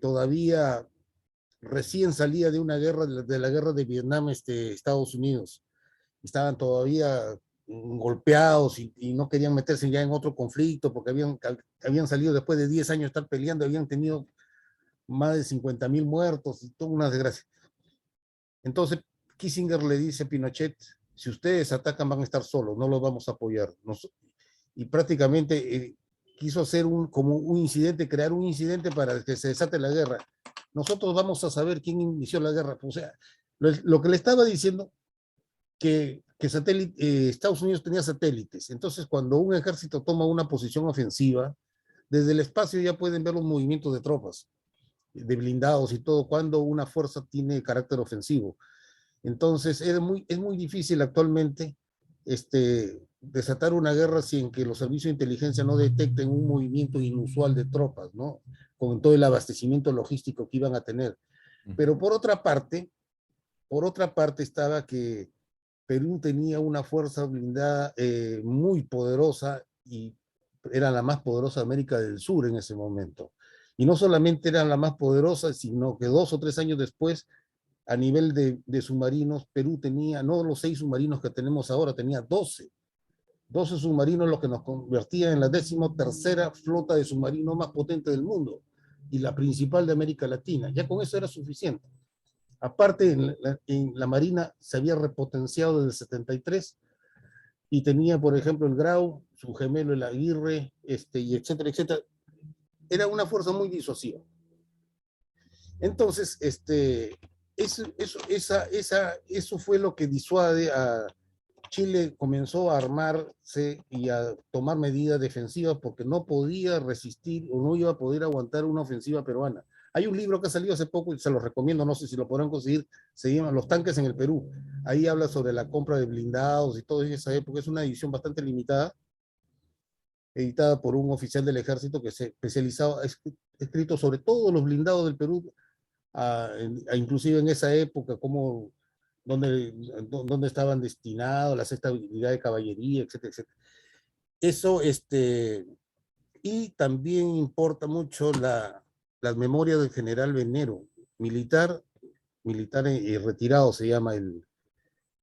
todavía recién salía de una guerra, de la guerra de Vietnam, Estados Unidos. Estaban todavía golpeados y no querían meterse ya en otro conflicto, porque habían salido después de 10 años de estar peleando, habían tenido más de 50.000 muertos y toda una desgracia. Entonces Kissinger le dice a Pinochet, si ustedes atacan van a estar solos, no los vamos a apoyar. Y prácticamente quiso hacer como un incidente, crear un incidente para que se desate la guerra. Nosotros vamos a saber quién inició la guerra. O sea, lo que le estaba diciendo, que Estados Unidos tenía satélites. Entonces, cuando un ejército toma una posición ofensiva, desde el espacio ya pueden ver los movimientos de tropas, de blindados y todo, cuando una fuerza tiene carácter ofensivo. Entonces, es muy difícil actualmente desatar una guerra sin que los servicios de inteligencia no detecten un movimiento inusual de tropas, ¿no? Con todo el abastecimiento logístico que iban a tener. Pero por otra parte estaba que Perú tenía una fuerza blindada muy poderosa, y era la más poderosa de América del Sur en ese momento. Y no solamente era la más poderosa, sino que 2 o 3 años después, a nivel de submarinos, Perú tenía, no los 6 submarinos que tenemos ahora, tenía 12. 12 submarinos, lo que nos convertía en la 13ª flota de submarinos más potente del mundo y la principal de América Latina. Ya con eso era suficiente. Aparte, en la Marina se había repotenciado desde el 73 y tenía, por ejemplo, el Grau, su gemelo el Aguirre, y etcétera, etcétera. Era una fuerza muy disuasiva. Entonces, eso fue lo que disuade a Chile. Comenzó a armarse y a tomar medidas defensivas porque no podía resistir o no iba a poder aguantar una ofensiva peruana. Hay un libro que ha salido hace poco y se lo recomiendo, no sé si lo podrán conseguir, se llama Los tanques en el Perú. Ahí habla sobre la compra de blindados y todo en esa época. Es una edición bastante limitada, editada por un oficial del ejército que se especializaba, escrito sobre todos los blindados del Perú, inclusive en esa época, dónde estaban destinados, la 6ª unidad de caballería, etcétera, etcétera. Eso, y también importa mucho las memorias del general Venero, militar retirado se llama el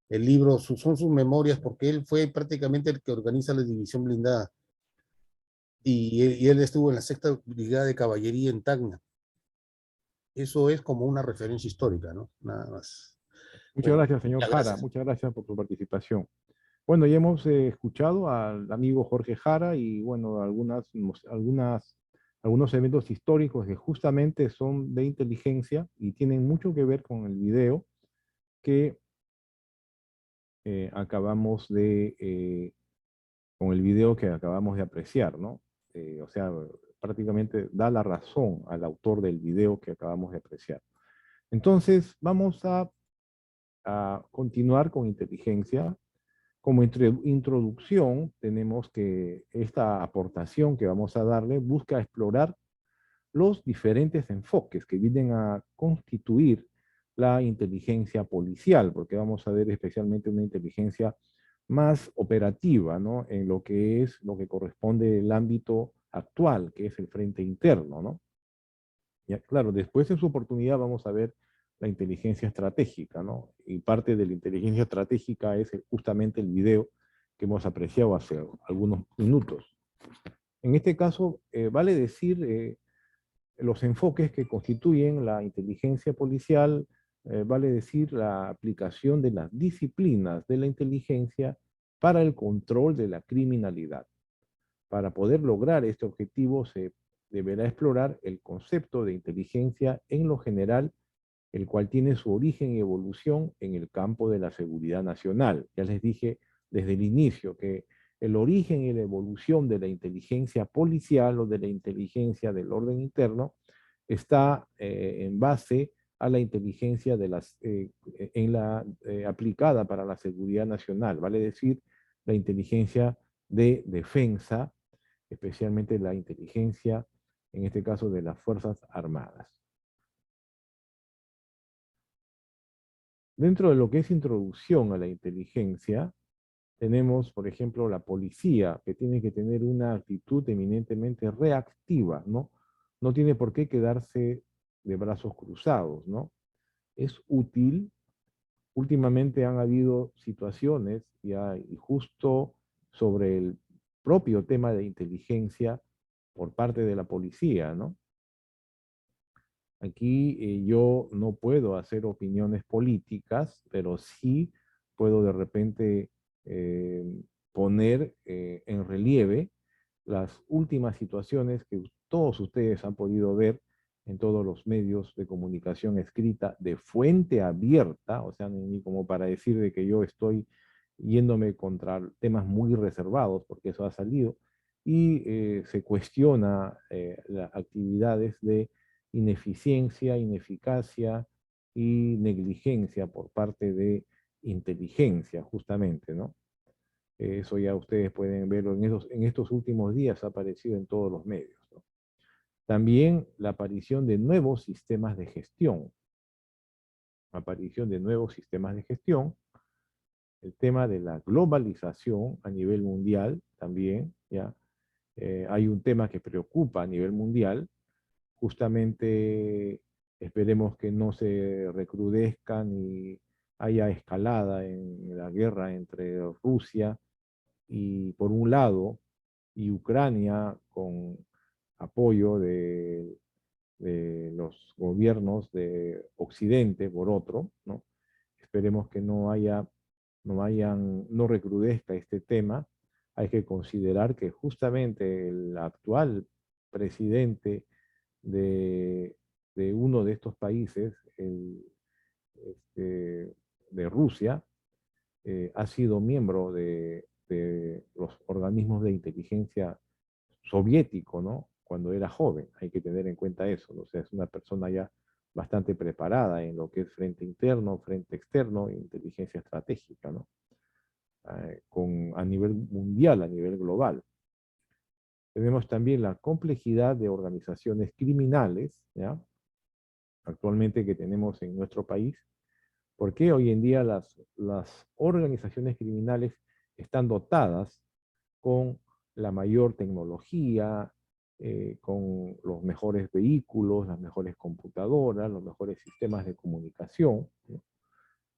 libro, son sus memorias, porque él fue prácticamente el que organiza la división blindada. Y él estuvo en la 6ª brigada de caballería en Tacna. Eso es como una referencia histórica, ¿no? Nada más. Muchas Bueno, gracias, señor muchas Jara. gracias. Muchas gracias por su participación. Bueno, ya hemos escuchado al amigo Jorge Jara y, bueno, algunos eventos históricos que justamente son de inteligencia y tienen mucho que ver con el video que acabamos de apreciar, ¿no? O sea, prácticamente da la razón al autor del video que acabamos de apreciar. Entonces, vamos a continuar con inteligencia. Como introducción, tenemos que esta aportación que vamos a darle busca explorar los diferentes enfoques que vienen a constituir la inteligencia policial, porque vamos a ver especialmente una inteligencia más operativa, ¿no? En lo que corresponde al ámbito actual, que es el frente interno, ¿no? Ya, claro, después en su oportunidad vamos a ver la inteligencia estratégica, ¿no? Y parte de la inteligencia estratégica es justamente el video que hemos apreciado hace algunos minutos. En este caso, vale decir los enfoques que constituyen la inteligencia policial, vale decir la aplicación de las disciplinas de la inteligencia para el control de la criminalidad. Para poder lograr este objetivo se deberá explorar el concepto de inteligencia en lo general, el cual tiene su origen y evolución en el campo de la seguridad nacional. Ya les dije desde el inicio que el origen y la evolución de la inteligencia policial o de la inteligencia del orden interno está en base a la inteligencia aplicada para la seguridad nacional, vale decir, la inteligencia de defensa, especialmente la inteligencia, en este caso, de las Fuerzas Armadas. Dentro de lo que es introducción a la inteligencia, tenemos, por ejemplo, la policía, que tiene que tener una actitud eminentemente reactiva, ¿no? No tiene por qué quedarse de brazos cruzados, ¿no? Es útil. Últimamente han habido situaciones, y justo sobre el propio tema de inteligencia por parte de la policía, ¿no? Aquí yo no puedo hacer opiniones políticas, pero sí puedo de repente poner en relieve las últimas situaciones que todos ustedes han podido ver en todos los medios de comunicación escrita de fuente abierta, o sea, ni como para decir de que yo estoy yéndome contra temas muy reservados, porque eso ha salido, y se cuestiona las actividades de ineficiencia, ineficacia y negligencia por parte de inteligencia, justamente, ¿no? Eso ya ustedes pueden verlo en estos últimos días, ha aparecido en todos los medios, ¿no? También la aparición de nuevos sistemas de gestión. Aparición de nuevos sistemas de gestión. El tema de la globalización a nivel mundial también, ¿ya? hay un tema que preocupa a nivel mundial. Justamente esperemos que no se recrudezca ni haya escalada en la guerra entre Rusia y por un lado, y Ucrania con apoyo de los gobiernos de Occidente por otro, ¿no? Esperemos que no recrudezca este tema. Hay que considerar que justamente el actual presidente de uno de estos países, de Rusia, ha sido miembro de los organismos de inteligencia soviético, ¿no? Cuando era joven, hay que tener en cuenta eso, ¿no? O sea, es una persona ya bastante preparada en lo que es frente interno, frente externo, e inteligencia estratégica, ¿no? A nivel mundial, a nivel global. Tenemos también la complejidad de organizaciones criminales, ¿ya? Actualmente que tenemos en nuestro país, porque hoy en día las organizaciones criminales están dotadas con la mayor tecnología, con los mejores vehículos, las mejores computadoras, los mejores sistemas de comunicación, ¿no?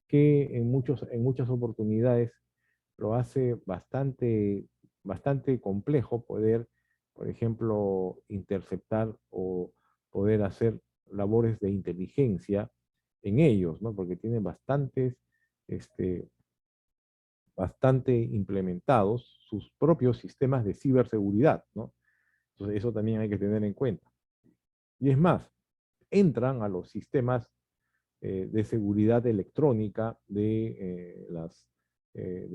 Que en muchas oportunidades lo hace bastante complejo poder, por ejemplo, interceptar o poder hacer labores de inteligencia en ellos, ¿no? Porque tienen bastante implementados sus propios sistemas de ciberseguridad, ¿no? Entonces eso también hay que tener en cuenta. Y es más, entran a los sistemas de seguridad electrónica de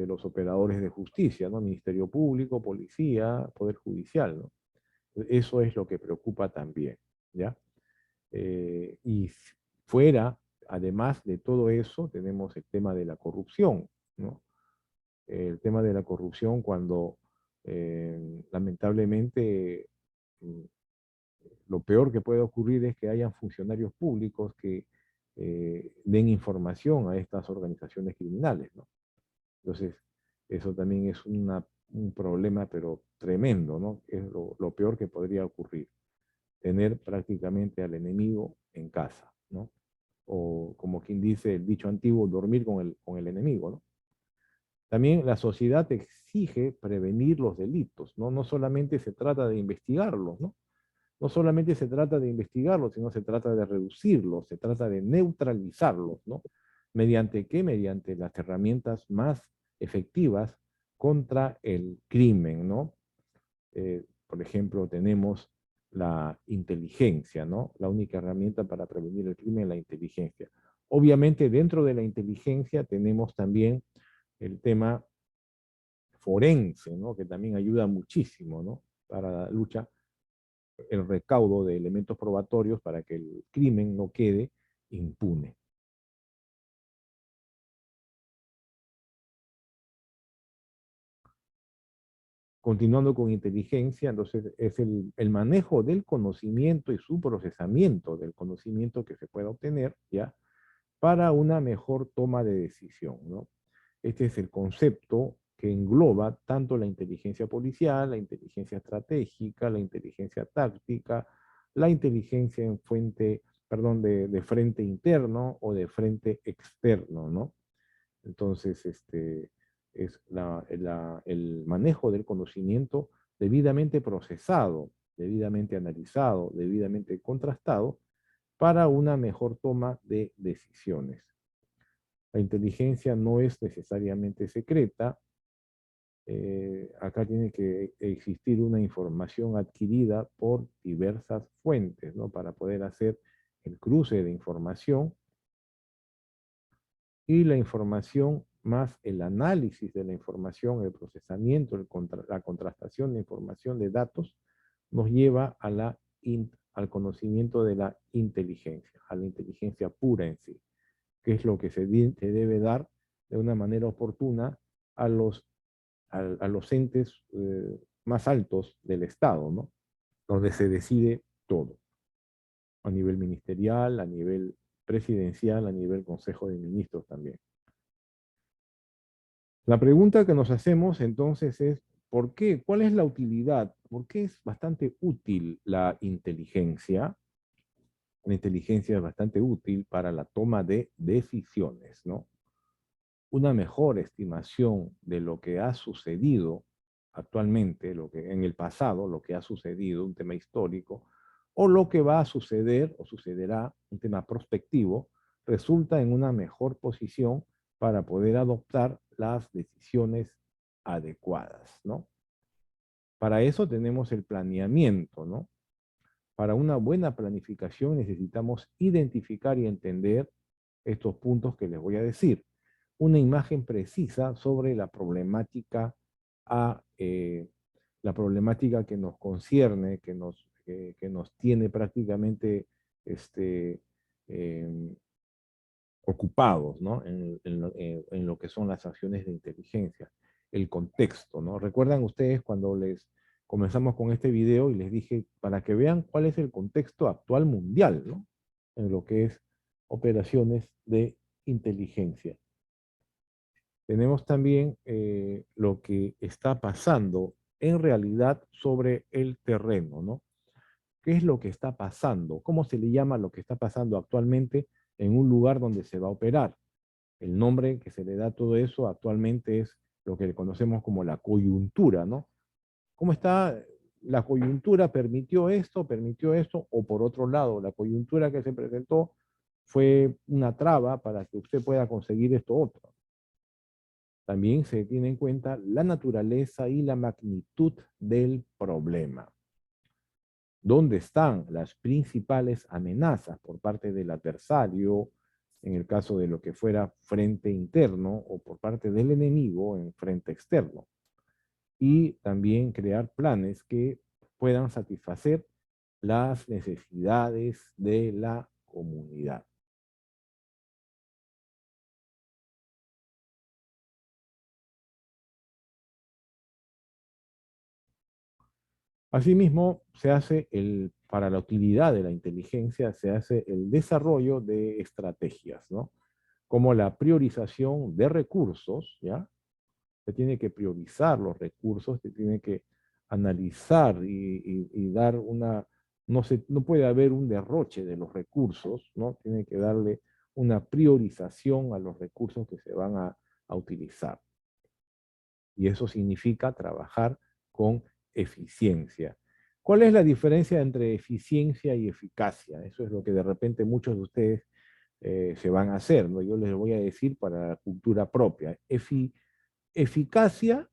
los operadores de justicia, ¿no? Ministerio Público, Policía, Poder Judicial, ¿no? Eso es lo que preocupa también, ¿ya? Y fuera, además de todo eso, tenemos el tema de la corrupción, ¿no? El tema de la corrupción cuando lamentablemente lo peor que puede ocurrir es que hayan funcionarios públicos que den información a estas organizaciones criminales, ¿no? Entonces, eso también es un problema, pero tremendo, ¿no? Es lo peor que podría ocurrir. Tener prácticamente al enemigo en casa, ¿no? O como quien dice el dicho antiguo, dormir con el enemigo, ¿no? También la sociedad exige prevenir los delitos, ¿no? No solamente se trata de investigarlos, ¿no? No solamente se trata de investigarlos, sino se trata de reducirlos, se trata de neutralizarlos, ¿no? ¿Mediante qué? Mediante las herramientas más efectivas contra el crimen, ¿no? Por ejemplo, tenemos la inteligencia, ¿no? La única herramienta para prevenir el crimen es la inteligencia. Obviamente, dentro de la inteligencia tenemos también el tema forense, ¿no? Que también ayuda muchísimo, ¿no? Para la lucha, el recaudo de elementos probatorios para que el crimen no quede impune. Continuando con inteligencia, entonces es el manejo del conocimiento y su procesamiento del conocimiento que se pueda obtener, ¿ya? Para una mejor toma de decisión, ¿no? Este es el concepto que engloba tanto la inteligencia policial, la inteligencia estratégica, la inteligencia táctica, la inteligencia en de frente interno o de frente externo, ¿no? Entonces, es el manejo del conocimiento debidamente procesado, debidamente analizado, debidamente contrastado para una mejor toma de decisiones. La inteligencia no es necesariamente secreta. Acá tiene que existir una información adquirida por diversas fuentes, ¿no? Para poder hacer el cruce de información y la información más el análisis de la información, el procesamiento, la contrastación de información de datos, nos lleva al conocimiento de la inteligencia, a la inteligencia pura en sí, que es lo que se debe dar de una manera oportuna a los entes más altos del Estado, ¿no? Donde se decide todo, a nivel ministerial, a nivel presidencial, a nivel Consejo de Ministros también. La pregunta que nos hacemos entonces es, ¿Por qué? ¿Cuál es la utilidad? ¿Por qué es bastante útil la inteligencia? La inteligencia es bastante útil para la toma de decisiones, ¿no? Una mejor estimación de lo que ha sucedido actualmente, lo que en el pasado, lo que ha sucedido, un tema histórico, o lo que va a suceder o sucederá, un tema prospectivo, resulta en una mejor posición para poder adoptar las decisiones adecuadas, ¿no? Para eso tenemos el planeamiento, ¿no? Para una buena planificación necesitamos identificar y entender estos puntos que les voy a decir. Una imagen precisa sobre la problemática que nos concierne, que nos tiene prácticamente ocupados, ¿no? En lo que son las acciones de inteligencia, el contexto, ¿no? ¿Recuerdan ustedes cuando comenzamos con este video y les dije para que vean cuál es el contexto actual mundial, ¿no? En lo que es operaciones de inteligencia. Tenemos también lo que está pasando en realidad sobre el terreno, ¿no? ¿Qué es lo que está pasando? ¿Cómo se le llama lo que está pasando actualmente en un lugar donde se va a operar? El nombre que se le da a todo eso actualmente es lo que conocemos como la coyuntura, ¿no? ¿Cómo está la coyuntura? ¿Permitió esto? O por otro lado, la coyuntura que se presentó fue una traba para que usted pueda conseguir esto otro. También se tiene en cuenta la naturaleza y la magnitud del problema. ¿Dónde están las principales amenazas por parte del adversario, en el caso de lo que fuera frente interno, o por parte del enemigo en frente externo? Y también crear planes que puedan satisfacer las necesidades de la comunidad. Asimismo, para la utilidad de la inteligencia, se hace el desarrollo de estrategias, ¿no? Como la priorización de recursos, ¿ya? Se tiene que priorizar los recursos, se tiene que analizar y dar no puede haber un derroche de los recursos, ¿no? Tiene que darle una priorización a los recursos que se van a utilizar. Y eso significa trabajar con eficiencia. ¿Cuál es la diferencia entre eficiencia y eficacia? Eso es lo que de repente muchos de ustedes se van a hacer, ¿no? Yo les voy a decir para la cultura propia. Eficacia,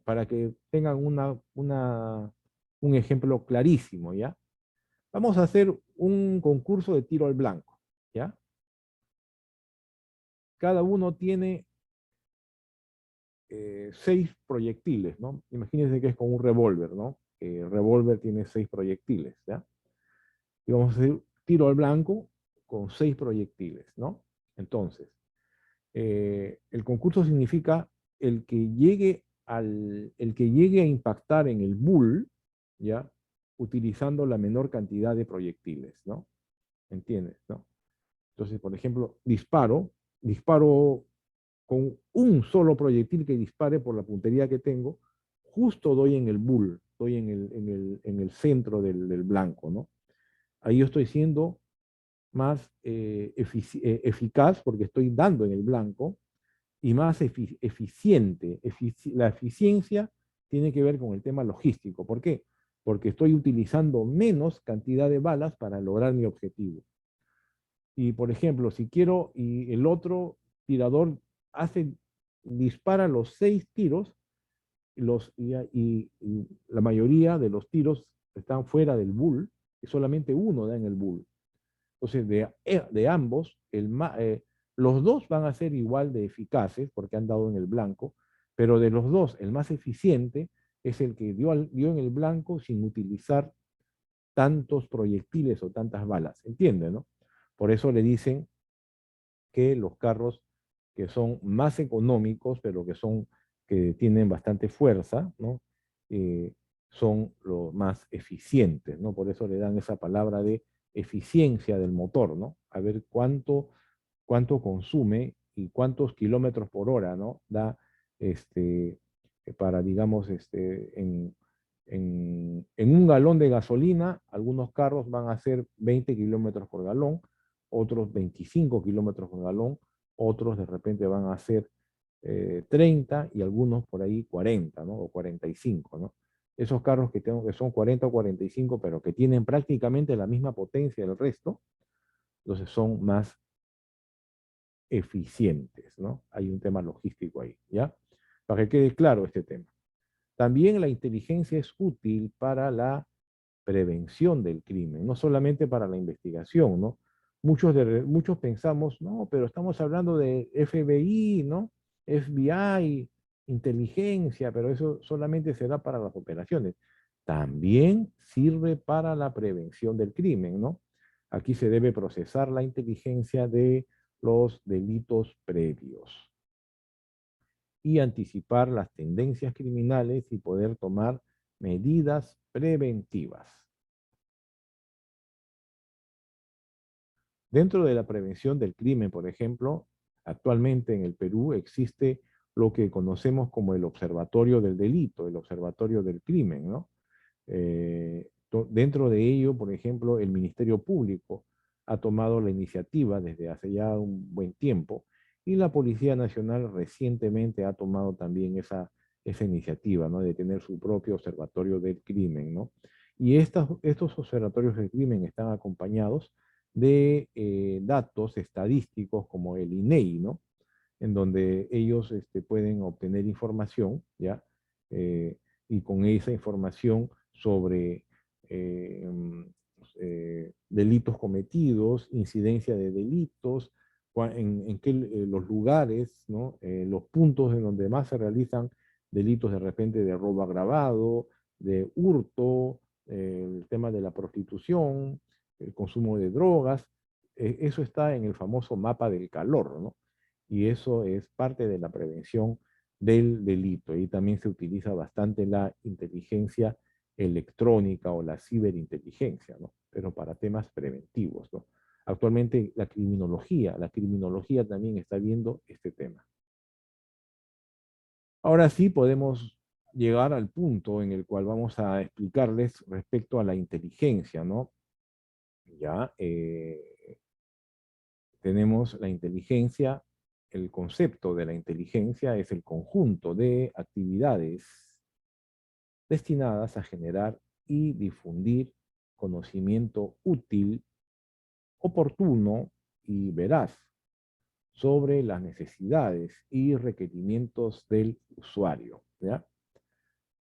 para que tengan un ejemplo clarísimo, ¿ya? Vamos a hacer un concurso de tiro al blanco, ¿ya? Cada uno tiene 6 proyectiles, ¿no? Imagínense que es con un revólver, ¿no? El revólver tiene 6 proyectiles, ¿ya? Y vamos a hacer tiro al blanco con 6 proyectiles, ¿no? Entonces, el concurso significa el que llegue a impactar en el bull, ¿ya? Utilizando la menor cantidad de proyectiles, ¿no? ¿Entiendes, no? Entonces, por ejemplo, disparo con un solo proyectil que dispare por la puntería que tengo, justo doy en el bull, doy en el centro del blanco, ¿no? Ahí yo estoy siendo más eficaz porque estoy dando en el blanco y más eficiente. La eficiencia tiene que ver con el tema logístico. ¿Por qué? Porque estoy utilizando menos cantidad de balas para lograr mi objetivo. Y por ejemplo, si quiero, y el otro tirador dispara los 6 tiros, y la mayoría de los tiros están fuera del bull, y solamente uno da en el bull. Entonces, de ambos, los dos van a ser igual de eficaces, porque han dado en el blanco, pero de los dos, el más eficiente es el que dio en el blanco sin utilizar tantos proyectiles o tantas balas. ¿Entienden, no? Por eso le dicen que los carros que son más económicos, pero que tienen bastante fuerza, ¿no? Son los más eficientes, ¿no? Por eso le dan esa palabra de eficiencia del motor, ¿no? A ver cuánto consume y cuántos kilómetros por hora, ¿no? Da para, digamos, en un galón de gasolina, algunos carros van a hacer 20 kilómetros por galón, otros 25 kilómetros por galón, otros de repente van a hacer 30 y algunos por ahí 40, ¿no? O 45, ¿no? Esos carros que son 40 o 45, pero que tienen prácticamente la misma potencia del resto, entonces son más eficientes, ¿no? Hay un tema logístico ahí, ¿ya? Para que quede claro este tema. También la inteligencia es útil para la prevención del crimen, no solamente para la investigación, ¿no? Muchos pensamos, no, pero estamos hablando de FBI, ¿no? FBI, inteligencia, pero eso solamente será para las operaciones. También sirve para la prevención del crimen, ¿no? Aquí se debe procesar la inteligencia de los delitos previos y anticipar las tendencias criminales y poder tomar medidas preventivas. Dentro de la prevención del crimen, por ejemplo, actualmente en el Perú existe lo que conocemos como el observatorio del delito, el observatorio del crimen, ¿no? Dentro de ello, por ejemplo, el Ministerio Público ha tomado la iniciativa desde hace ya un buen tiempo y la Policía Nacional recientemente ha tomado también esa iniciativa, ¿no? De tener su propio observatorio del crimen, ¿no? Y estos observatorios del crimen están acompañados de datos estadísticos como el INEI, ¿no? En donde ellos pueden obtener información, ¿ya? Y con esa información sobre delitos cometidos, incidencia de delitos, en qué los lugares, ¿no? Los puntos en donde más se realizan delitos de repente de robo agravado, de hurto, el tema de la prostitución, el consumo de drogas, eso está en el famoso mapa del calor, ¿no? Y eso es parte de la prevención del delito. Y también se utiliza bastante la inteligencia electrónica o la ciberinteligencia, ¿no? Pero para temas preventivos, ¿no? Actualmente la criminología también está viendo este tema. Ahora sí podemos llegar al punto en el cual vamos a explicarles respecto a la inteligencia, ¿no? Ya tenemos la inteligencia, el concepto de la inteligencia es el conjunto de actividades destinadas a generar y difundir conocimiento útil, oportuno y veraz sobre las necesidades y requerimientos del usuario, ¿ya?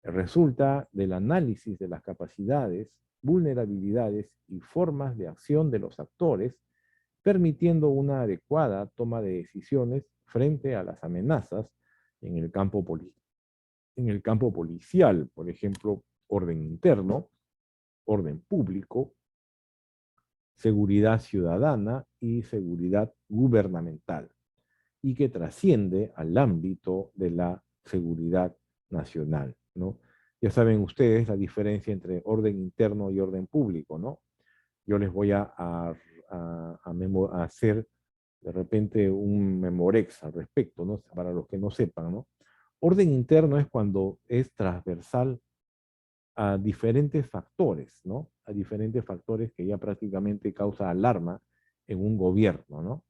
Resulta del análisis de las capacidades, vulnerabilidades y formas de acción de los actores, permitiendo una adecuada toma de decisiones frente a las amenazas en el campo policial, por ejemplo, orden interno, orden público, seguridad ciudadana y seguridad gubernamental, y que trasciende al ámbito de la seguridad nacional, ¿no? Ya saben ustedes la diferencia entre orden interno y orden público, ¿no? Yo les voy a hacer de repente un memorex al respecto, ¿no? Para los que no sepan, ¿no? Orden interno es cuando es transversal a diferentes factores, ¿no? A diferentes factores que ya prácticamente causa alarma en un gobierno, ¿no?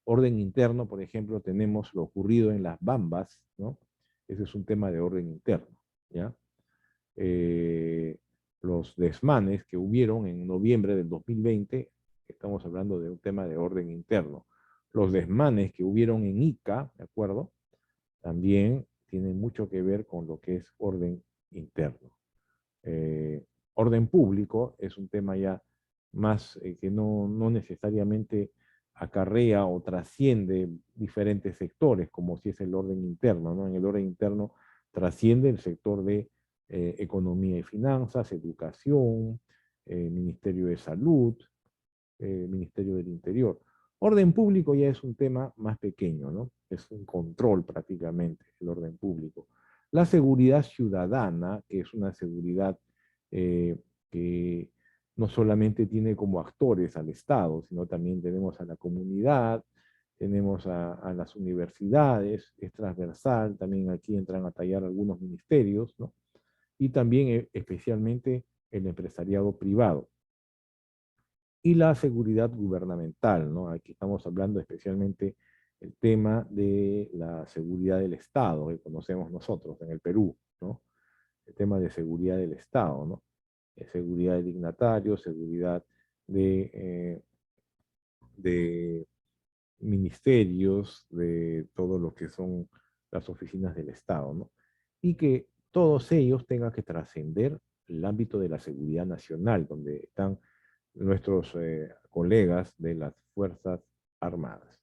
Orden interno, por ejemplo, tenemos lo ocurrido en las Bambas, ¿no? Ese es un tema de orden interno, ¿ya? Los desmanes que hubieron en noviembre del 2020, estamos hablando de un tema de orden interno. Los desmanes que hubieron en Ica, ¿de acuerdo? También tienen mucho que ver con lo que es orden interno. Orden público es un tema ya más que no necesariamente acarrea o trasciende diferentes sectores, como si es el orden interno, ¿no? En el orden interno trasciende el sector de economía y finanzas, educación, Ministerio de Salud, Ministerio del Interior. Orden público ya es un tema más pequeño, ¿no? Es un control prácticamente, el orden público. La seguridad ciudadana, que es una seguridad que no solamente tiene como actores al Estado, sino también tenemos a la comunidad, tenemos a las universidades, es transversal, también aquí entran a tallar algunos ministerios, ¿no? Y también especialmente el empresariado privado. Y la seguridad gubernamental, ¿no? Aquí estamos hablando especialmente el tema de la seguridad del Estado, que conocemos nosotros en el Perú, ¿no? El tema de seguridad del Estado, ¿no? Seguridad de dignatarios, seguridad de ministerios, de todo lo que son las oficinas del Estado, ¿no? Y que todos ellos tengan que trascender el ámbito de la seguridad nacional, donde están nuestros colegas de las Fuerzas Armadas.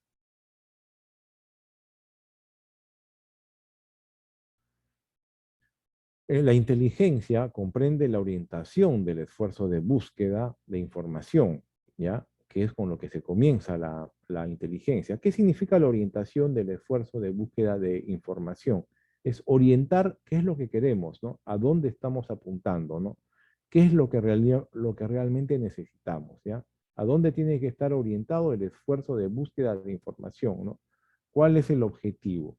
La inteligencia comprende la orientación del esfuerzo de búsqueda de información, ¿ya? Que es con lo que se comienza la inteligencia. ¿Qué significa la orientación del esfuerzo de búsqueda de información? Es orientar qué es lo que queremos, ¿no? A dónde estamos apuntando, ¿no? ¿Qué es lo que realmente necesitamos, ¿ya? ¿A dónde tiene que estar orientado el esfuerzo de búsqueda de información, ¿no? ¿Cuál es el objetivo?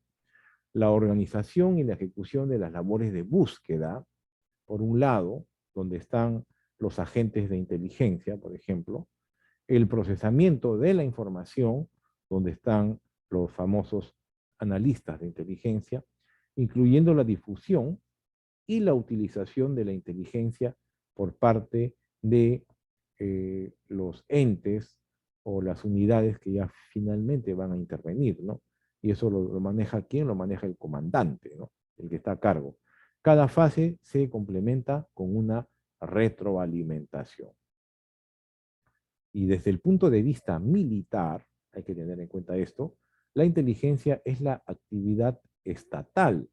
La organización y la ejecución de las labores de búsqueda, por un lado, donde están los agentes de inteligencia, por ejemplo, el procesamiento de la información, donde están los famosos analistas de inteligencia, incluyendo la difusión y la utilización de la inteligencia por parte de los entes o las unidades que ya finalmente van a intervenir, ¿no? Y eso lo maneja ¿quién? Lo maneja el comandante, ¿no? El que está a cargo. Cada fase se complementa con una retroalimentación. Y desde el punto de vista militar, hay que tener en cuenta esto, la inteligencia es la actividad estatal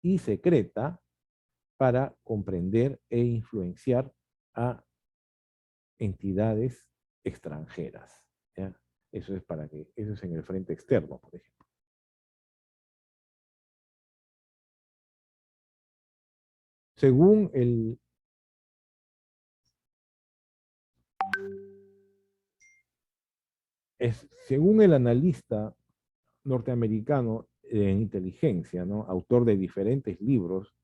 y secreta para comprender e influenciar a entidades extranjeras, ¿ya? Eso es en el frente externo, por ejemplo. Según según el analista norteamericano en inteligencia, ¿no? Autor de diferentes libros,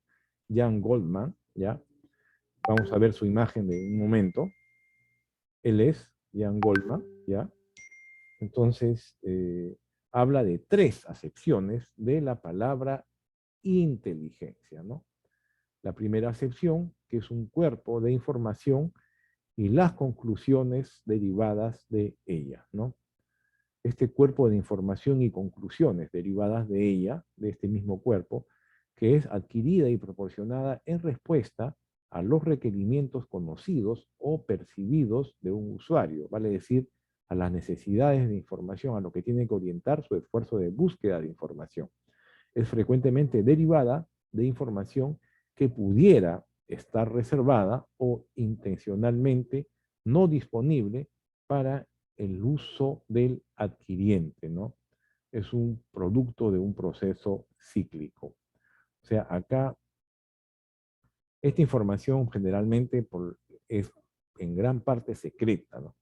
Jan Goldman, ¿ya? Vamos a ver su imagen de un momento. Él es Jan Goldman, ¿ya? Entonces, habla de 3 acepciones de la palabra inteligencia, ¿no? La primera acepción, que es un cuerpo de información y las conclusiones derivadas de ella, ¿no? Este cuerpo de información y conclusiones derivadas de ella, de este mismo cuerpo, que es adquirida y proporcionada en respuesta a los requerimientos conocidos o percibidos de un usuario, vale decir, a las necesidades de información, a lo que tiene que orientar su esfuerzo de búsqueda de información. Es frecuentemente derivada de información que pudiera estar reservada o intencionalmente no disponible para el uso del adquiriente, ¿no? Es un producto de un proceso cíclico. O sea, acá, esta información generalmente es en gran parte secreta, ¿no?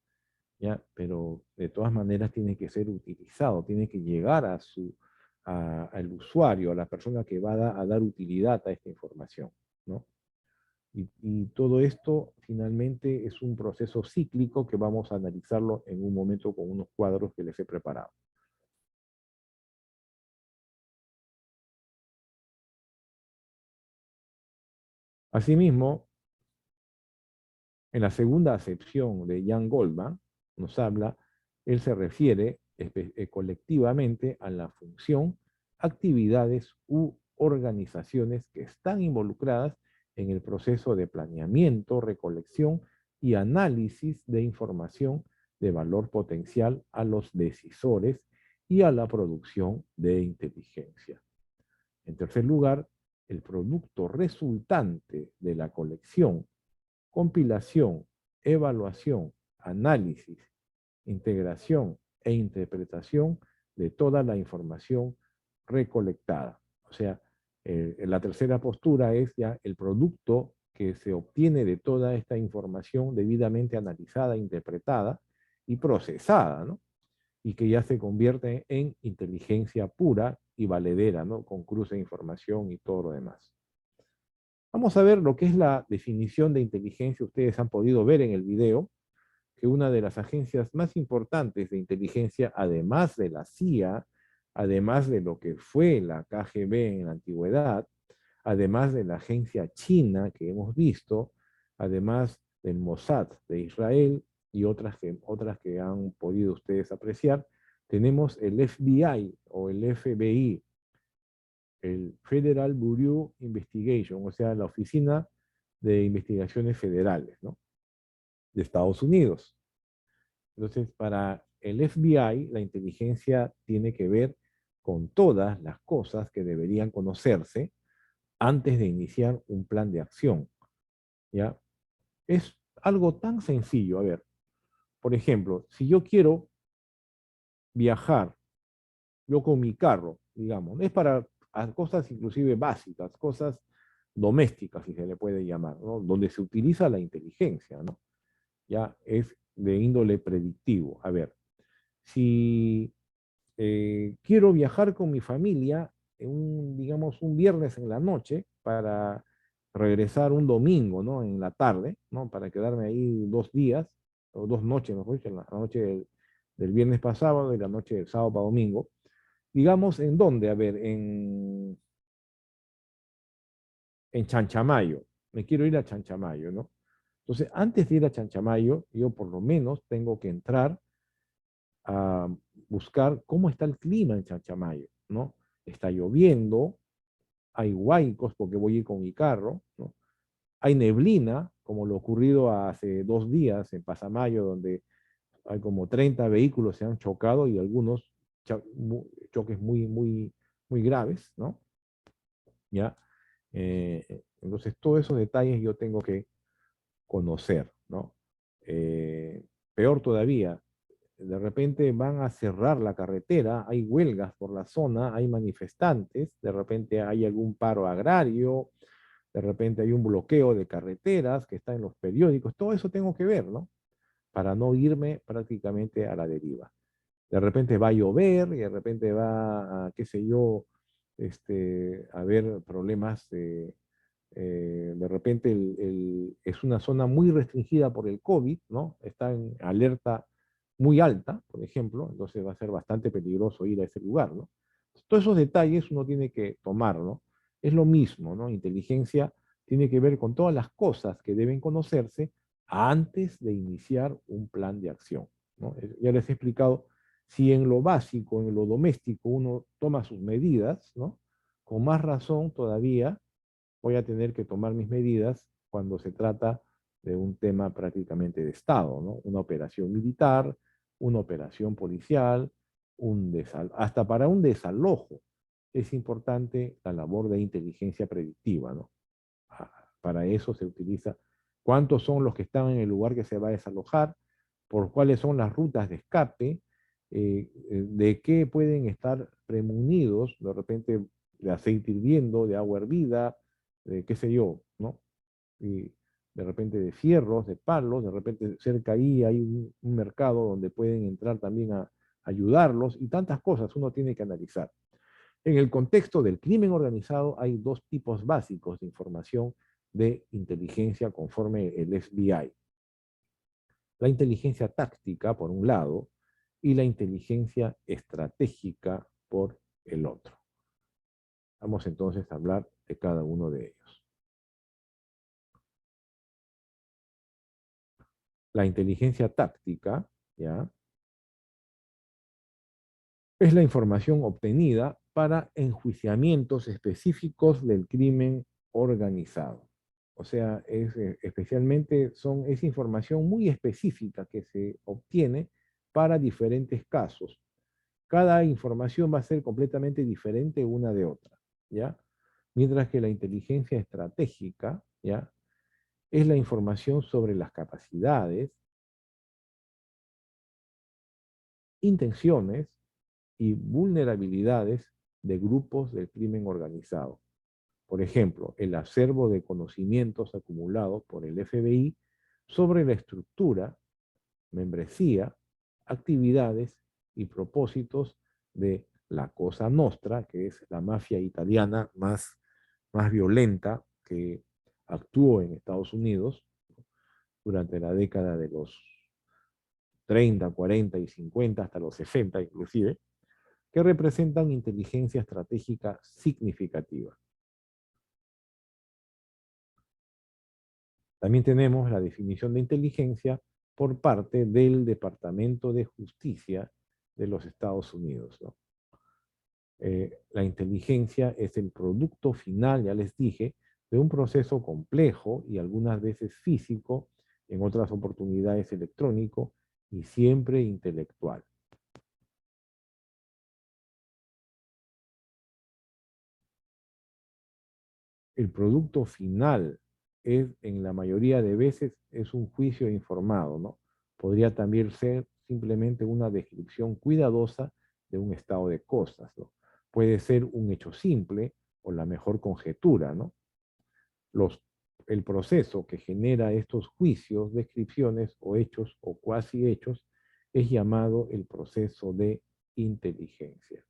¿Ya? Pero de todas maneras tiene que ser utilizado, tiene que llegar al usuario, a la persona que va a dar utilidad a esta información, ¿no? Y todo esto finalmente es un proceso cíclico que vamos a analizarlo en un momento con unos cuadros que les he preparado. Asimismo, en la segunda acepción de Jan Goldman, nos habla, él se refiere colectivamente a la función, actividades u organizaciones que están involucradas en el proceso de planeamiento, recolección y análisis de información de valor potencial a los decisores y a la producción de inteligencia. En tercer lugar, el producto resultante de la colección, compilación, evaluación, análisis, integración e interpretación de toda la información recolectada. O sea, la tercera postura es ya el producto que se obtiene de toda esta información debidamente analizada, interpretada y procesada, ¿no? y que ya se convierte en inteligencia pura y valedera, ¿no? Con cruce de información y todo lo demás. Vamos a ver lo que es la definición de inteligencia. Ustedes han podido ver en el video que una de las agencias más importantes de inteligencia, además de la CIA, además de lo que fue la KGB en la antigüedad, además de la agencia china que hemos visto, además del Mossad de Israel y otras que han podido ustedes apreciar, tenemos el FBI o el FBI, el Federal Bureau Investigation, o sea, la Oficina de Investigaciones Federales, ¿no? De Estados Unidos. Entonces, para el FBI, la inteligencia tiene que ver con todas las cosas que deberían conocerse antes de iniciar un plan de acción, ¿ya? Es algo tan sencillo. A ver, por ejemplo, si yo quiero viajar, yo con mi carro, digamos, es para cosas inclusive básicas, cosas domésticas, si se le puede llamar, ¿no? Donde se utiliza la inteligencia, ¿no? Ya es de índole predictivo. A ver, si quiero viajar con mi familia, digamos, un viernes en la noche para regresar un domingo, ¿no? En la tarde, ¿no? Para quedarme ahí 2 días, o 2 noches, mejor dicho, en la noche del viernes pasado y la noche del sábado para domingo. Digamos, ¿en dónde? A ver, en Chanchamayo. Me quiero ir a Chanchamayo, ¿no? Entonces, antes de ir a Chanchamayo, yo por lo menos tengo que entrar a buscar cómo está el clima en Chanchamayo, ¿no? Está lloviendo, hay huaicos porque voy a ir con mi carro, ¿no? Hay neblina, como lo ocurrido hace 2 días en Pasamayo, donde hay como 30 vehículos se han chocado y algunos choques muy graves, ¿no? ¿Ya? Entonces, todos esos detalles yo tengo que conocer, ¿no? Peor todavía, de repente van a cerrar la carretera, hay huelgas por la zona, hay manifestantes, de repente hay algún paro agrario, de repente hay un bloqueo de carreteras que está en los periódicos, todo eso tengo que ver, ¿no? Para no irme prácticamente a la deriva. De repente va a llover y de repente va a, qué sé yo, a haber problemas de repente es una zona muy restringida por el COVID, ¿no? Está en alerta muy alta, por ejemplo, entonces va a ser bastante peligroso ir a ese lugar, ¿no? Todos esos detalles uno tiene que tomar, ¿no? Es lo mismo, ¿no? Inteligencia tiene que ver con todas las cosas que deben conocerse antes de iniciar un plan de acción, ¿no? Ya les he explicado, si en lo básico, en lo doméstico, uno toma sus medidas, ¿no? Con más razón todavía voy a tener que tomar mis medidas cuando se trata de un tema prácticamente de Estado, ¿no? Una operación militar, una operación policial, hasta para un desalojo es importante la labor de inteligencia predictiva, ¿no? Para eso se utiliza cuántos son los que están en el lugar que se va a desalojar, por cuáles son las rutas de escape, de qué pueden estar premunidos, de repente de aceite hirviendo, de agua hervida, de qué sé yo, ¿no? Y de repente de fierros, de palos, de repente cerca ahí hay un mercado donde pueden entrar también a ayudarlos y tantas cosas uno tiene que analizar. En el contexto del crimen organizado hay 2 tipos básicos de información de inteligencia conforme el FBI. La inteligencia táctica, por un lado, y la inteligencia estratégica por el otro. Vamos entonces a hablar de cada uno de ellos. La inteligencia táctica, ¿ya? Es la información obtenida para enjuiciamientos específicos del crimen organizado. O sea, es información muy específica que se obtiene para diferentes casos. Cada información va a ser completamente diferente una de otra, ¿ya? Mientras que la inteligencia estratégica, ¿ya? Es la información sobre las capacidades, intenciones y vulnerabilidades de grupos del crimen organizado. Por ejemplo, el acervo de conocimientos acumulados por el FBI sobre la estructura, membresía, actividades y propósitos de la Cosa Nostra, que es la mafia italiana más violenta que actuó en Estados Unidos durante la década de los 30, 40 y 50, hasta los 60 inclusive, que representan inteligencia estratégica significativa. También tenemos la definición de inteligencia por parte del Departamento de Justicia de los Estados Unidos, ¿no? La inteligencia es el producto final, ya les dije, de un proceso complejo y algunas veces físico, en otras oportunidades electrónico y siempre intelectual. El producto final es, en la mayoría de veces, es un juicio informado, ¿no? Podría también ser simplemente una descripción cuidadosa de un estado de cosas, ¿no? Puede ser un hecho simple o la mejor conjetura, ¿no? El proceso que genera estos juicios, descripciones o hechos o cuasi hechos es llamado el proceso de inteligencia.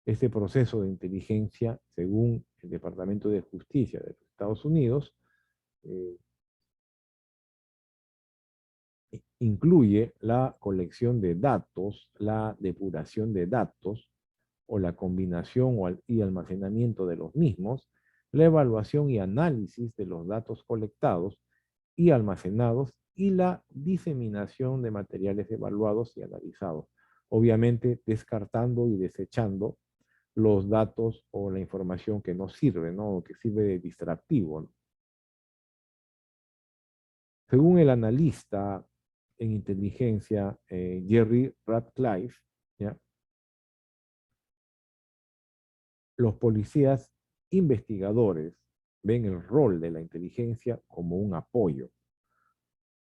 Este proceso de inteligencia, según el Departamento de Justicia de los Estados Unidos, incluye la colección de datos, la depuración de datos, o la combinación y almacenamiento de los mismos, la evaluación y análisis de los datos colectados y almacenados, y la diseminación de materiales evaluados y analizados. Obviamente descartando y desechando los datos o la información que no sirve, ¿no? O que sirve de distractivo, ¿no? Según el analista en inteligencia Jerry Ratcliffe, ¿ya?, los policías investigadores ven el rol de la inteligencia como un apoyo,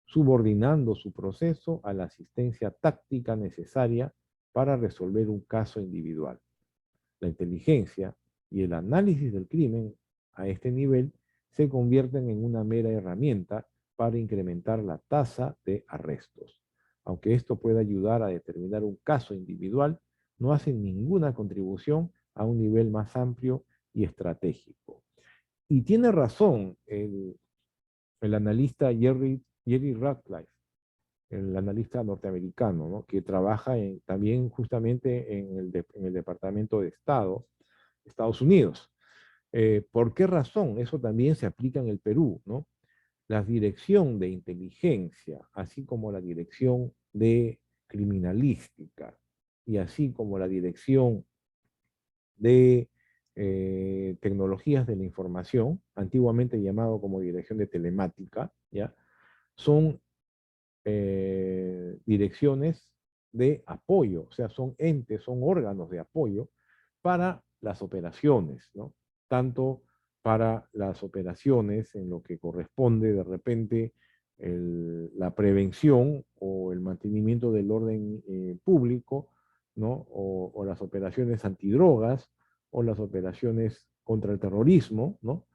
subordinando su proceso a la asistencia táctica necesaria para resolver un caso individual. La inteligencia y el análisis del crimen a este nivel se convierten en una mera herramienta para incrementar la tasa de arrestos. Aunque esto pueda ayudar a determinar un caso individual, no hacen ninguna contribución a un nivel más amplio y estratégico. Y tiene razón el analista Jerry Ratcliffe, el analista norteamericano, ¿no?, que trabaja también justamente en el Departamento de Estado, Estados Unidos. ¿Por qué razón? Eso también se aplica en el Perú, ¿no? La dirección de inteligencia, así como la dirección de criminalística, y así como la dirección de tecnologías de la información, antiguamente llamado como dirección de telemática, ¿ya?, son direcciones de apoyo, o sea, son entes, son órganos de apoyo para las operaciones, ¿no? Tanto para las operaciones en lo que corresponde de repente la prevención o el mantenimiento del orden público, ¿no? O las operaciones antidrogas, o las operaciones contra el terrorismo, ¿no?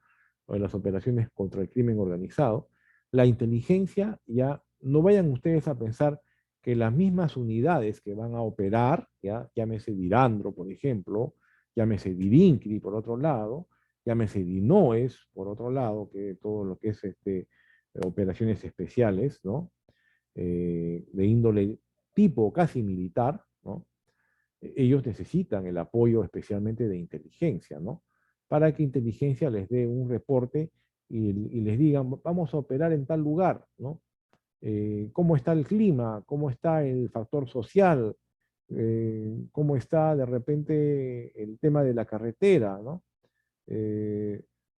O las operaciones contra el crimen organizado. La inteligencia, ya no vayan ustedes a pensar que las mismas unidades que van a operar, ya, llámese Dirandro, por ejemplo, llámese Dirincri, por otro lado, llámese Dinoes, por otro lado, que todo lo que es operaciones especiales, ¿no? De índole tipo casi militar, ¿no? Ellos necesitan el apoyo especialmente de inteligencia, ¿no? Para que inteligencia les dé un reporte y les digan, vamos a operar en tal lugar, ¿no? ¿Cómo está el clima? ¿Cómo está el factor social? ¿Cómo está de repente el tema de la carretera, ¿no?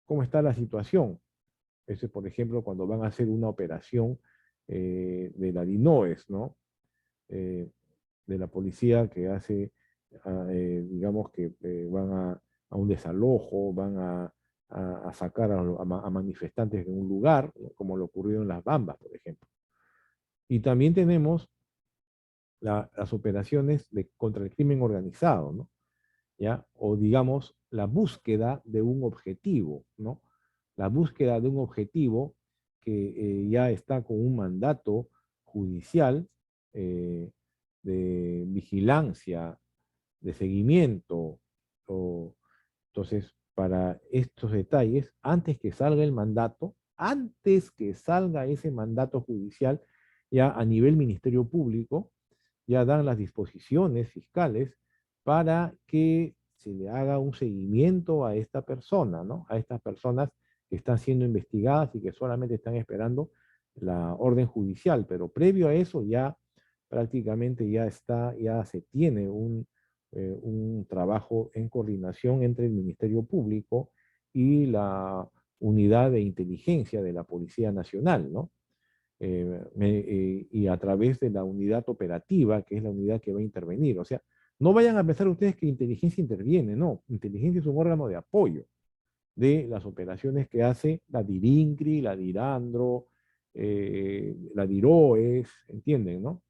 ¿Cómo está la situación? Eso es, por ejemplo, cuando van a hacer una operación de la DINOES, ¿no? De la policía que hace, digamos que van a un desalojo, van a sacar a manifestantes de un lugar, ¿no?, como lo ocurrió en Las Bambas, por ejemplo. Y también tenemos las operaciones contra el crimen organizado, ¿no? ¿Ya? O digamos, la búsqueda de un objetivo, ¿no? La búsqueda de un objetivo que ya está con un mandato judicial de vigilancia, de seguimiento. Entonces, para estos detalles, antes que salga el mandato, antes que salga ese mandato judicial, ya a nivel Ministerio Público, ya dan las disposiciones fiscales para que se le haga un seguimiento a esta persona, ¿no? A estas personas que están siendo investigadas y que solamente están esperando la orden judicial, pero previo a eso ya prácticamente ya se tiene un trabajo en coordinación entre el Ministerio Público y la unidad de inteligencia de la Policía Nacional, ¿no? Y a través de la unidad operativa, que es la unidad que va a intervenir. O sea, no vayan a pensar ustedes que inteligencia interviene, no. Inteligencia es un órgano de apoyo de las operaciones que hace la DIRINCRI, la DIRANDRO, la DIROES, ¿entienden, no?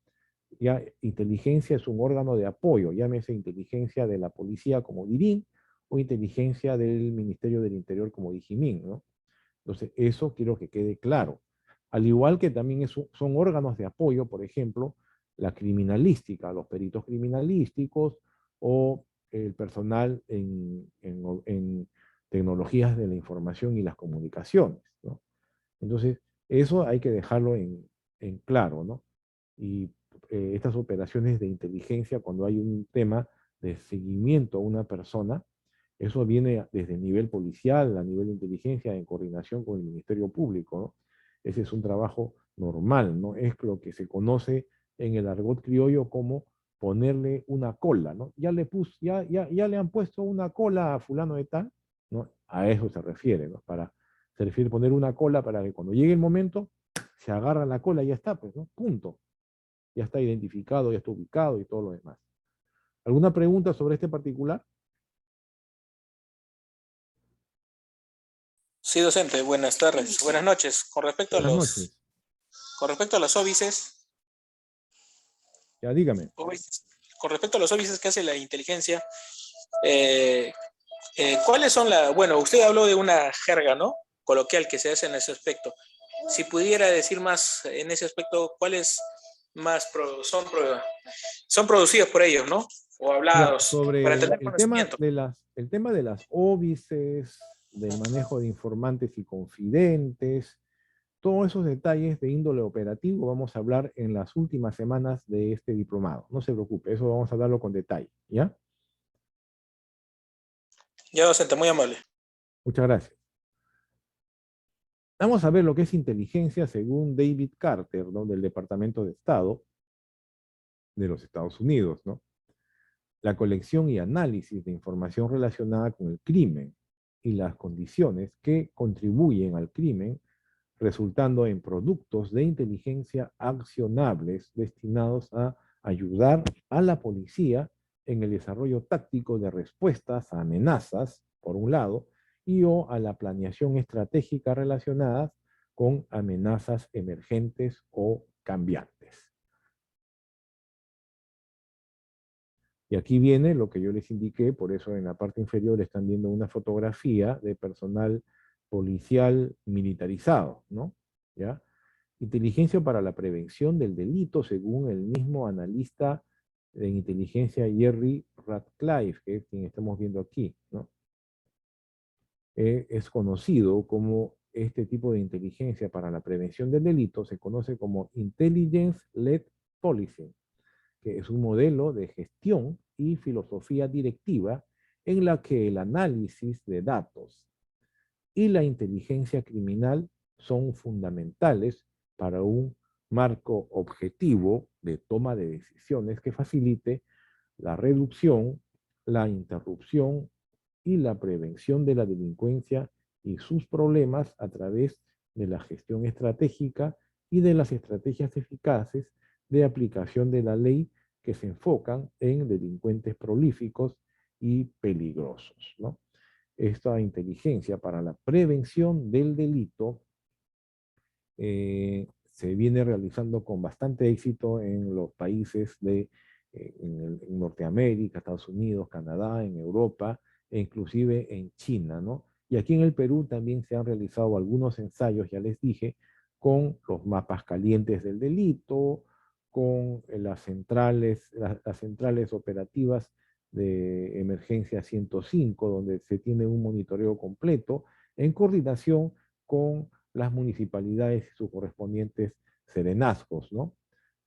Ya inteligencia es un órgano de apoyo, llámese inteligencia de la policía como DIRIN o inteligencia del Ministerio del Interior como DIGIMIN, ¿no? Entonces, eso quiero que quede claro. Al igual que también son órganos de apoyo, por ejemplo, la criminalística, los peritos criminalísticos o el personal en tecnologías de la información y las comunicaciones, ¿no? Entonces, eso hay que dejarlo en claro, ¿no? Y estas operaciones de inteligencia, cuando hay un tema de seguimiento a una persona, eso viene desde el nivel policial, a nivel de inteligencia, en coordinación con el Ministerio Público, ¿no? Ese es un trabajo normal, ¿no? Es lo que se conoce en el argot criollo como ponerle una cola, ¿no? Ya le han puesto una cola a fulano de tal, ¿no? A eso se refiere, ¿no? Se refiere poner una cola para que cuando llegue el momento, se agarra la cola y ya está, pues, ¿no? Punto. Ya está identificado, ya está ubicado y todo lo demás. ¿Alguna pregunta sobre este particular? Sí, docente, buenas tardes, buenas noches. Con respecto a los óbices, ya dígame. Con respecto a los óbices que hace la inteligencia, ¿cuáles son bueno, usted habló de una jerga, ¿no? Coloquial que se hace en ese aspecto. Si pudiera decir más en ese aspecto, ¿cuáles más son producidos por ellos, ¿no? O hablados, sobre para tener el tema conocimiento. el tema de las óbices, del manejo de informantes y confidentes, todos esos detalles de índole operativo vamos a hablar en las últimas semanas de este diplomado. No se preocupe, eso vamos a hablarlo con detalle, ¿ya? Ya, docente, muy amable. Muchas gracias. Vamos a ver lo que es inteligencia según David Carter, ¿no? Del Departamento de Estado de los Estados Unidos, ¿no? La colección y análisis de información relacionada con el crimen y las condiciones que contribuyen al crimen, resultando en productos de inteligencia accionables destinados a ayudar a la policía en el desarrollo táctico de respuestas a amenazas, por un lado, y o a la planeación estratégica relacionada con amenazas emergentes o cambiantes. Y aquí viene lo que yo les indiqué, por eso en la parte inferior están viendo una fotografía de personal policial militarizado, ¿no? ¿Ya? Inteligencia para la prevención del delito, según el mismo analista en inteligencia Jerry Ratcliffe, que es quien estamos viendo aquí, ¿no? Es conocido como este tipo de inteligencia para la prevención del delito, se conoce como Intelligence-Led Policing, que es un modelo de gestión y filosofía directiva en la que el análisis de datos y la inteligencia criminal son fundamentales para un marco objetivo de toma de decisiones que facilite la reducción, la interrupción y la prevención de la delincuencia y sus problemas a través de la gestión estratégica y de las estrategias eficaces de aplicación de la ley que se enfocan en delincuentes prolíficos y peligrosos, ¿no? Esta inteligencia para la prevención del delito se viene realizando con bastante éxito en los países en Norteamérica, Estados Unidos, Canadá, en Europa, e inclusive en China, ¿no? Y aquí en el Perú también se han realizado algunos ensayos, ya les dije, con los mapas calientes del delito, con las centrales operativas de emergencia 105, donde se tiene un monitoreo completo en coordinación con las municipalidades y sus correspondientes serenazgos, ¿no?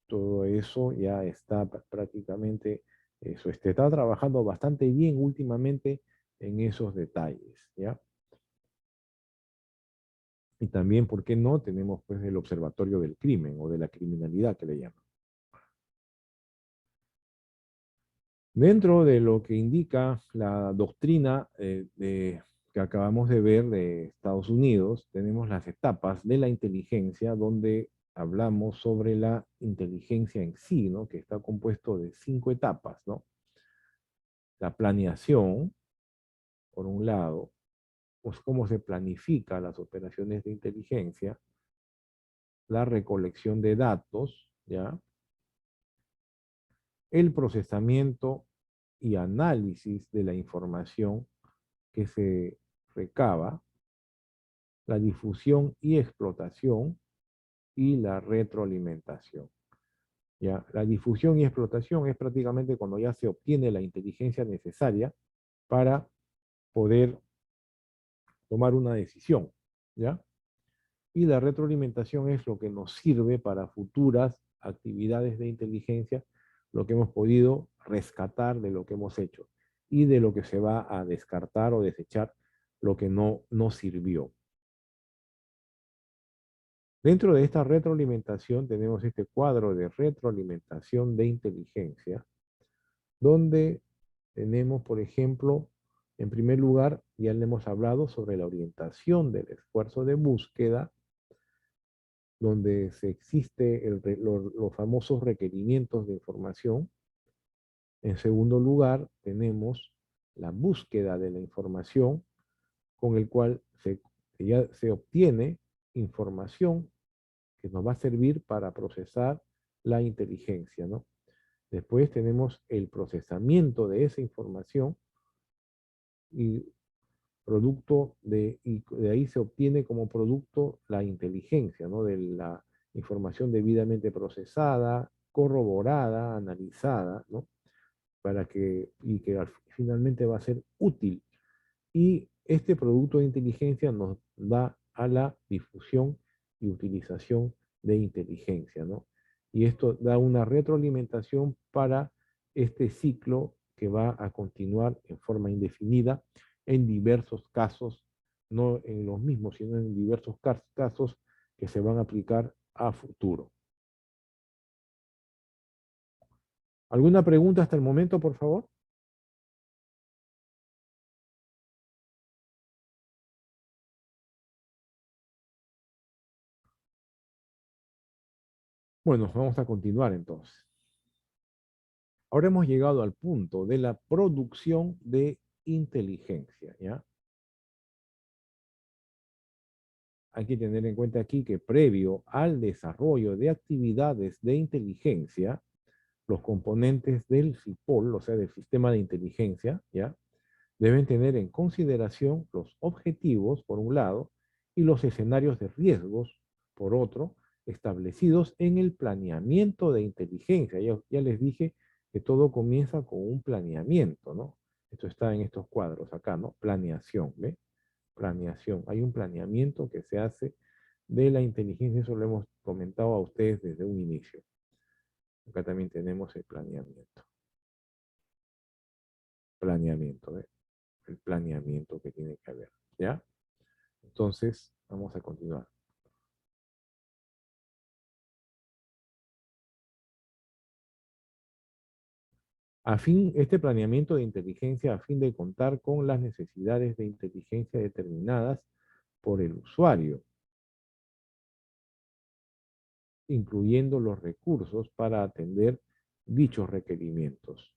Todo eso ya está prácticamente, eso está trabajando bastante bien últimamente en esos detalles, ¿ya? Y también, ¿por qué no? Tenemos pues el observatorio del crimen o de la criminalidad que le llaman. Dentro de lo que indica la doctrina que acabamos de ver de Estados Unidos, tenemos las etapas de la inteligencia, donde hablamos sobre la inteligencia en sí, ¿no? Que está compuesto de 5 etapas, ¿no? La planeación, por un lado, pues cómo se planifica las operaciones de inteligencia, la recolección de datos, ¿ya? El procesamiento y análisis de la información que se recaba, la difusión y explotación y la retroalimentación. ¿Ya? La difusión y explotación es prácticamente cuando ya se obtiene la inteligencia necesaria para poder tomar una decisión, ¿ya? Y la retroalimentación es lo que nos sirve para futuras actividades de inteligencia, lo que hemos podido rescatar de lo que hemos hecho y de lo que se va a descartar o desechar lo que no nos sirvió. Dentro de esta retroalimentación tenemos este cuadro de retroalimentación de inteligencia, donde tenemos, por ejemplo, en primer lugar, ya le hemos hablado sobre la orientación del esfuerzo de búsqueda, donde se existe los famosos requerimientos de información. En segundo lugar, tenemos la búsqueda de la información, con el cual ya se obtiene información que nos va a servir para procesar la inteligencia, ¿no? Después tenemos el procesamiento de esa información y de ahí se obtiene como producto la inteligencia, ¿no? De la información debidamente procesada, corroborada, analizada, ¿no? Y que finalmente va a ser útil. Y este producto de inteligencia nos da a la difusión y utilización de inteligencia, ¿no? Y esto da una retroalimentación para este ciclo que va a continuar en forma indefinida en diversos casos, no en los mismos, sino en diversos casos que se van a aplicar a futuro. ¿Alguna pregunta hasta el momento, por favor? Bueno, vamos a continuar entonces. Ahora hemos llegado al punto de la producción de inteligencia, ¿ya? Hay que tener en cuenta aquí que previo al desarrollo de actividades de inteligencia, los componentes del SIPOL, o sea, del sistema de inteligencia, ¿ya? Deben tener en consideración los objetivos, por un lado, y los escenarios de riesgos, por otro, establecidos en el planeamiento de inteligencia. Ya les dije que todo comienza con un planeamiento, ¿no? Esto está en estos cuadros acá, ¿no? Planeación, ¿ve? Planeación. Hay un planeamiento que se hace de la inteligencia, eso lo hemos comentado a ustedes desde un inicio. Acá también tenemos el planeamiento. Planeamiento, ¿ve? El planeamiento que tiene que haber, ¿ya? Entonces, vamos a continuar. Este planeamiento de inteligencia a fin de contar con las necesidades de inteligencia determinadas por el usuario, incluyendo los recursos para atender dichos requerimientos.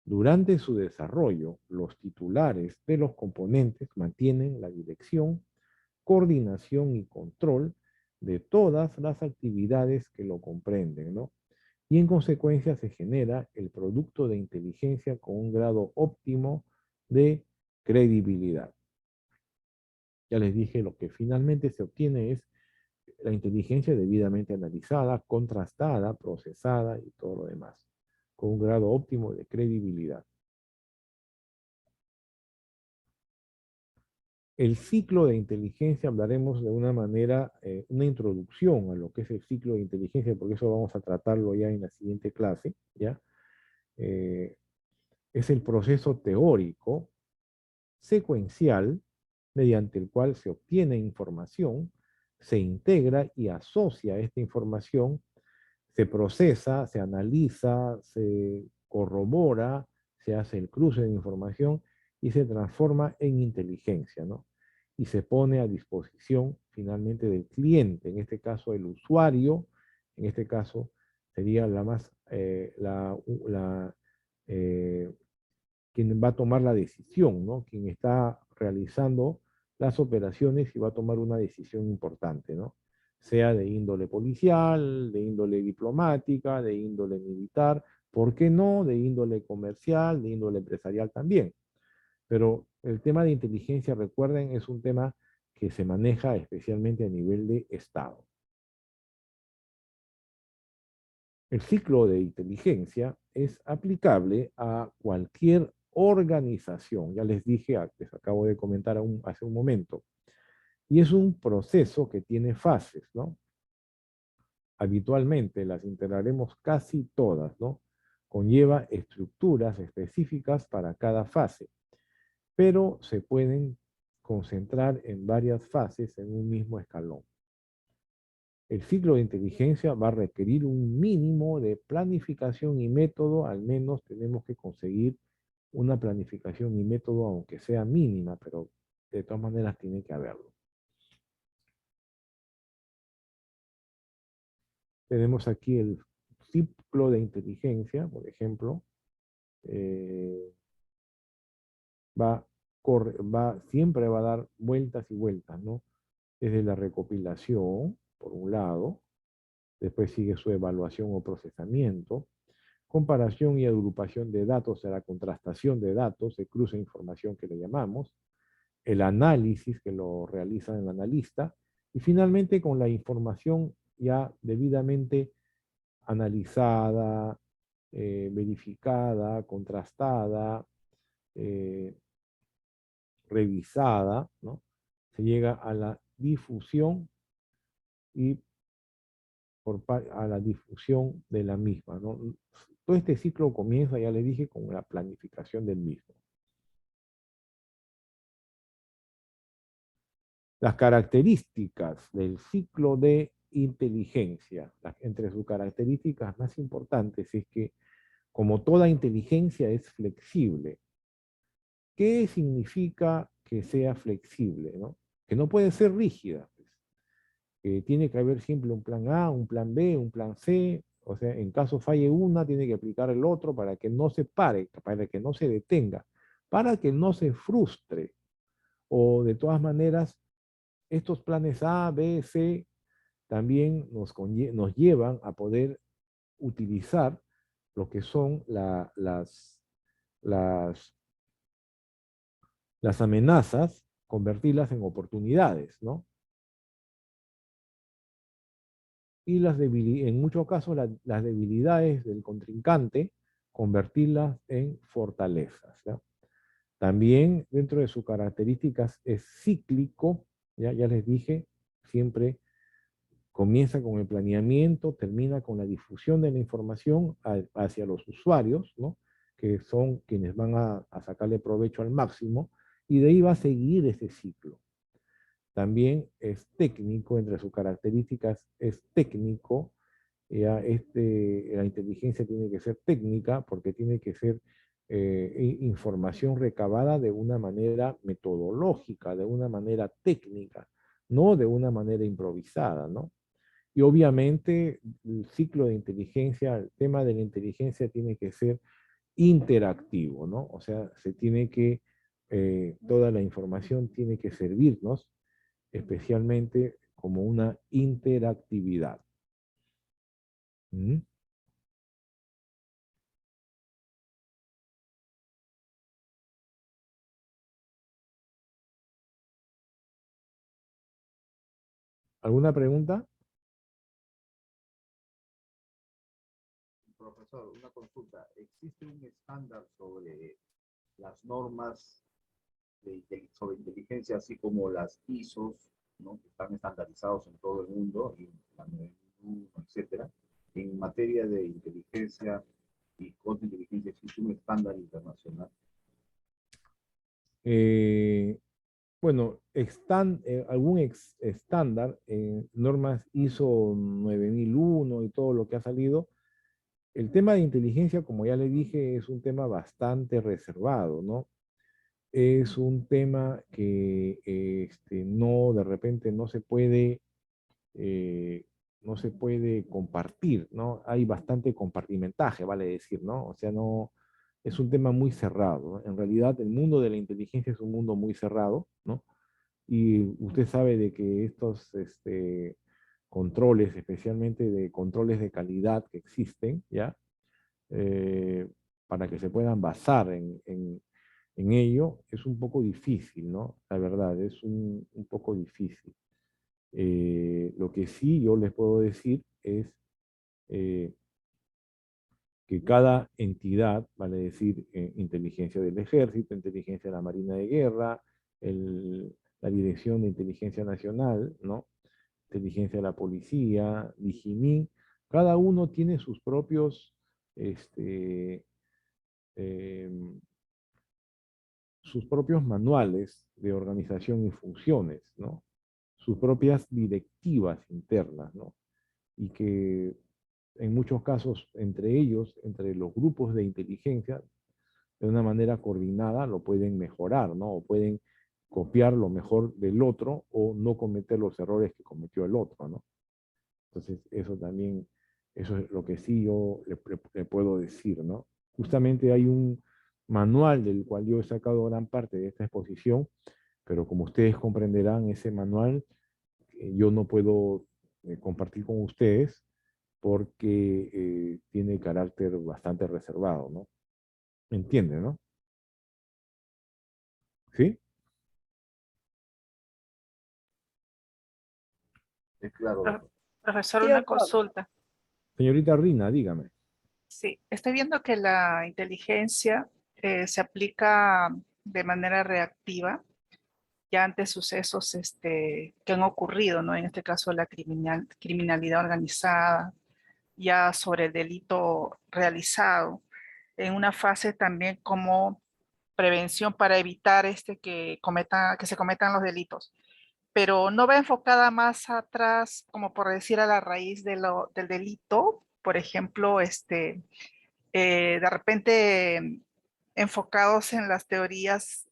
Durante su desarrollo, los titulares de los componentes mantienen la dirección, coordinación y control de todas las actividades que lo comprenden, ¿no? Y en consecuencia se genera el producto de inteligencia con un grado óptimo de credibilidad. Ya les dije, lo que finalmente se obtiene es la inteligencia debidamente analizada, contrastada, procesada y todo lo demás, con un grado óptimo de credibilidad. El ciclo de inteligencia hablaremos de una manera, una introducción a lo que es el ciclo de inteligencia, porque eso vamos a tratarlo ya en la siguiente clase, ¿ya? Es el proceso teórico, secuencial, mediante el cual se obtiene información, se integra y asocia esta información, se procesa, se analiza, se corrobora, se hace el cruce de información y se transforma en inteligencia, ¿no? Y se pone a disposición finalmente del cliente, en este caso el usuario, en este caso sería la más, quien va a tomar la decisión, ¿no? Quien está realizando las operaciones y va a tomar una decisión importante, ¿no? Sea de índole policial, de índole diplomática, de índole militar, ¿por qué no? De índole comercial, de índole empresarial también. Pero el tema de inteligencia, recuerden, es un tema que se maneja especialmente a nivel de Estado. El ciclo de inteligencia es aplicable a cualquier organización, ya les dije, les acabo de comentar hace un momento, y es un proceso que tiene fases, ¿no? Habitualmente las integraremos casi todas, ¿no? Conlleva estructuras específicas para cada fase, pero se pueden concentrar en varias fases en un mismo escalón. El ciclo de inteligencia va a requerir un mínimo de planificación y método, al menos tenemos que conseguir una planificación y método, aunque sea mínima, pero de todas maneras tiene que haberlo. Tenemos aquí el ciclo de inteligencia, por ejemplo, siempre va a dar vueltas y vueltas, ¿no? Desde la recopilación, por un lado, después sigue su evaluación o procesamiento, comparación y agrupación de datos, o sea, la contrastación de datos, el cruce de información que le llamamos, el análisis que lo realiza el analista, y finalmente con la información ya debidamente analizada, verificada, contrastada, revisada, ¿no? Se llega a la difusión y a la difusión de la misma, ¿no? Todo este ciclo comienza, ya le dije, con la planificación del mismo. Las características del ciclo de inteligencia, entre sus características más importantes es que, como toda inteligencia, es flexible. ¿Qué significa que sea flexible, ¿no? Que no puede ser rígida. Que tiene que haber siempre un plan A, un plan B, un plan C. O sea, en caso falle una, tiene que aplicar el otro para que no se pare, para que no se detenga, para que no se frustre. O de todas maneras, estos planes A, B, C también nos llevan a poder utilizar lo que son las amenazas, convertirlas en oportunidades, ¿no? Y en muchos casos las debilidades del contrincante, convertirlas en fortalezas, ¿ya? También dentro de sus características es cíclico, ya les dije, siempre comienza con el planeamiento, termina con la difusión de la información hacia los usuarios, ¿no? Que son quienes van a sacarle provecho al máximo, y de ahí va a seguir ese ciclo. También es técnico, entre sus características es técnico, la inteligencia tiene que ser técnica porque tiene que ser información recabada de una manera metodológica, de una manera técnica, no de una manera improvisada, ¿no? Y obviamente el ciclo de inteligencia, el tema de la inteligencia tiene que ser interactivo, ¿no? O sea, toda la información tiene que servirnos especialmente como una interactividad. ¿Mm? ¿Alguna pregunta? Profesor, una consulta. ¿Existe un estándar sobre las normas sobre inteligencia, así como las ISOs, ¿no? Que están estandarizados en todo el mundo, y la 9001, etcétera? En materia de inteligencia y contrainteligencia, ¿existe un estándar internacional? Bueno, algún estándar, normas ISO 9001 y todo lo que ha salido. El tema de inteligencia, como ya le dije, es un tema bastante reservado, ¿no? Es un tema que no, de repente no se puede compartir, ¿no? Hay bastante compartimentaje, vale decir, ¿no? O sea, no, es un tema muy cerrado, ¿no? En realidad, el mundo de la inteligencia es un mundo muy cerrado, ¿no? Y usted sabe de que estos controles, especialmente de controles de calidad que existen, ¿ya? Para que se puedan basar en ello, es un poco difícil, ¿no? La verdad, es un poco difícil. Lo que sí yo les puedo decir es que cada entidad, vale decir, inteligencia del ejército, inteligencia de la Marina de Guerra, la Dirección de Inteligencia Nacional, ¿no? Inteligencia de la Policía, Digimin, cada uno tiene sus propios sus propios manuales de organización y funciones, ¿no? Sus propias directivas internas, ¿no? Y que en muchos casos entre ellos, entre los grupos de inteligencia, de una manera coordinada lo pueden mejorar, ¿no? O pueden copiar lo mejor del otro o no cometer los errores que cometió el otro, ¿no? Entonces, eso también, eso es lo que sí yo le puedo decir, ¿no? Justamente hay un manual del cual yo he sacado gran parte de esta exposición, pero como ustedes comprenderán, ese manual yo no puedo compartir con ustedes porque tiene carácter bastante reservado, ¿no? ¿Me entienden, no? ¿Sí? Es claro, doctor. Profesor, Sí, una doctor. consulta. Señorita Rina, dígame. Sí, estoy viendo que la inteligencia se aplica de manera reactiva ya ante sucesos que han ocurrido, ¿no? En este caso la criminalidad organizada, ya sobre el delito realizado, en una fase también como prevención para evitar que se cometan los delitos, pero no va enfocada más atrás, como por decir a la raíz del delito, por ejemplo, de repente enfocados en las teorías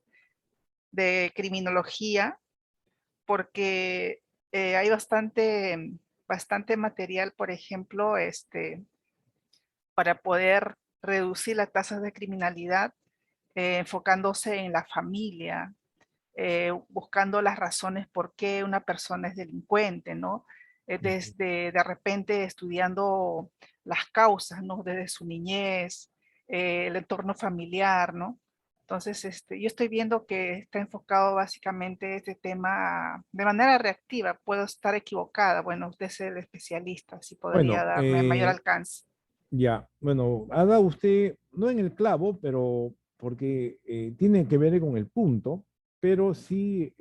de criminología, porque hay bastante material, por ejemplo, para poder reducir las tasas de criminalidad, enfocándose en la familia, buscando las razones por qué una persona es delincuente, ¿no? Desde de repente estudiando las causas, ¿no? Desde su niñez, el entorno familiar, ¿no? Entonces, yo estoy viendo que está enfocado básicamente este tema de manera reactiva. Puedo estar equivocada. Bueno, usted es el especialista, si podría Bueno, darme mayor alcance. ya, bueno, ha dado usted, no en el clavo, pero porque tiene que ver con el punto, pero sí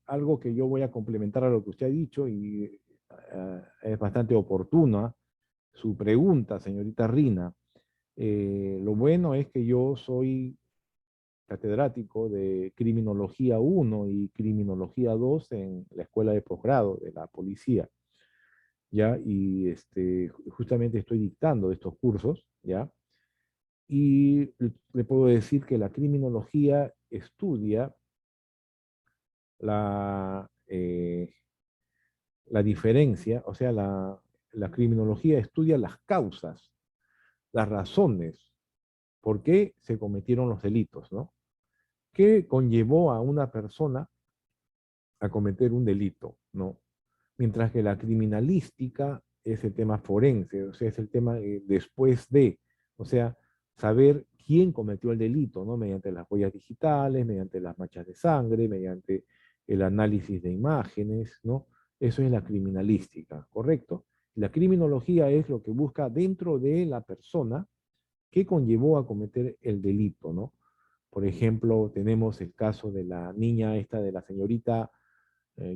algo que yo voy a complementar a lo que usted ha dicho y es bastante oportuna su pregunta, señorita Rina. Lo bueno es que yo soy catedrático de Criminología 1 y Criminología 2 en la Escuela de Posgrado de la Policía, ¿ya? Y justamente estoy dictando estos cursos, ¿ya? Y le puedo decir que la criminología estudia la diferencia, o sea, la criminología estudia las causas, las razones por qué se cometieron los delitos, ¿no? ¿Qué conllevó a una persona a cometer un delito, ¿no? Mientras que la criminalística es el tema forense, o sea, es el tema después de, o sea, saber quién cometió el delito, ¿no? Mediante las huellas digitales, mediante las manchas de sangre, mediante el análisis de imágenes, ¿no? Eso es la criminalística, ¿correcto? La criminología es lo que busca dentro de la persona que conllevó a cometer el delito, ¿no? Por ejemplo, tenemos el caso de la niña esta, de la señorita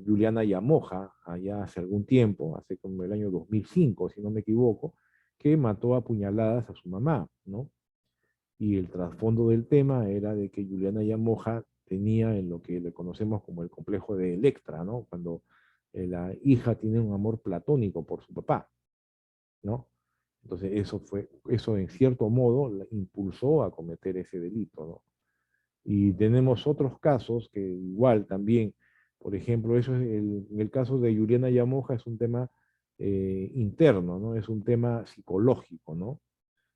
Juliana Yamoja, allá hace algún tiempo, hace como el año 2005, si no me equivoco, que mató a puñaladas a su mamá, ¿no? Y el trasfondo del tema era de que Juliana Yamoja tenía en lo que le conocemos como el complejo de Electra, ¿no? Cuando la hija tiene un amor platónico por su papá, ¿no? Entonces eso en cierto modo la impulsó a cometer ese delito, ¿no? Y tenemos otros casos que igual también, por ejemplo, eso es en el caso de Juliana Yamoja es un tema interno, ¿no? Es un tema psicológico, ¿no?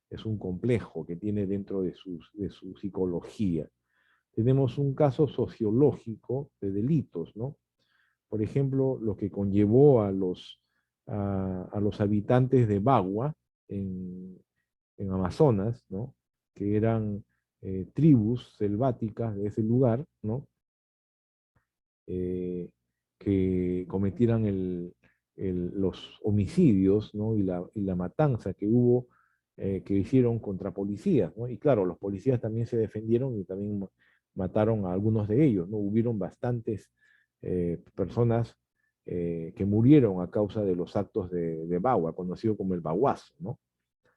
Es un complejo que tiene dentro de su psicología. Tenemos un caso sociológico de delitos, ¿no? Por ejemplo, lo que conllevó a los habitantes de Bagua, en Amazonas, ¿no? Que eran tribus selváticas de ese lugar, ¿no? Que cometieran los homicidios, ¿no? y la matanza que hubo, que hicieron contra policías, ¿no? Y claro, los policías también se defendieron y también mataron a algunos de ellos, ¿no? Hubieron bastantes personas que murieron a causa de los actos de Bagua, conocido como el Baguazo, ¿no?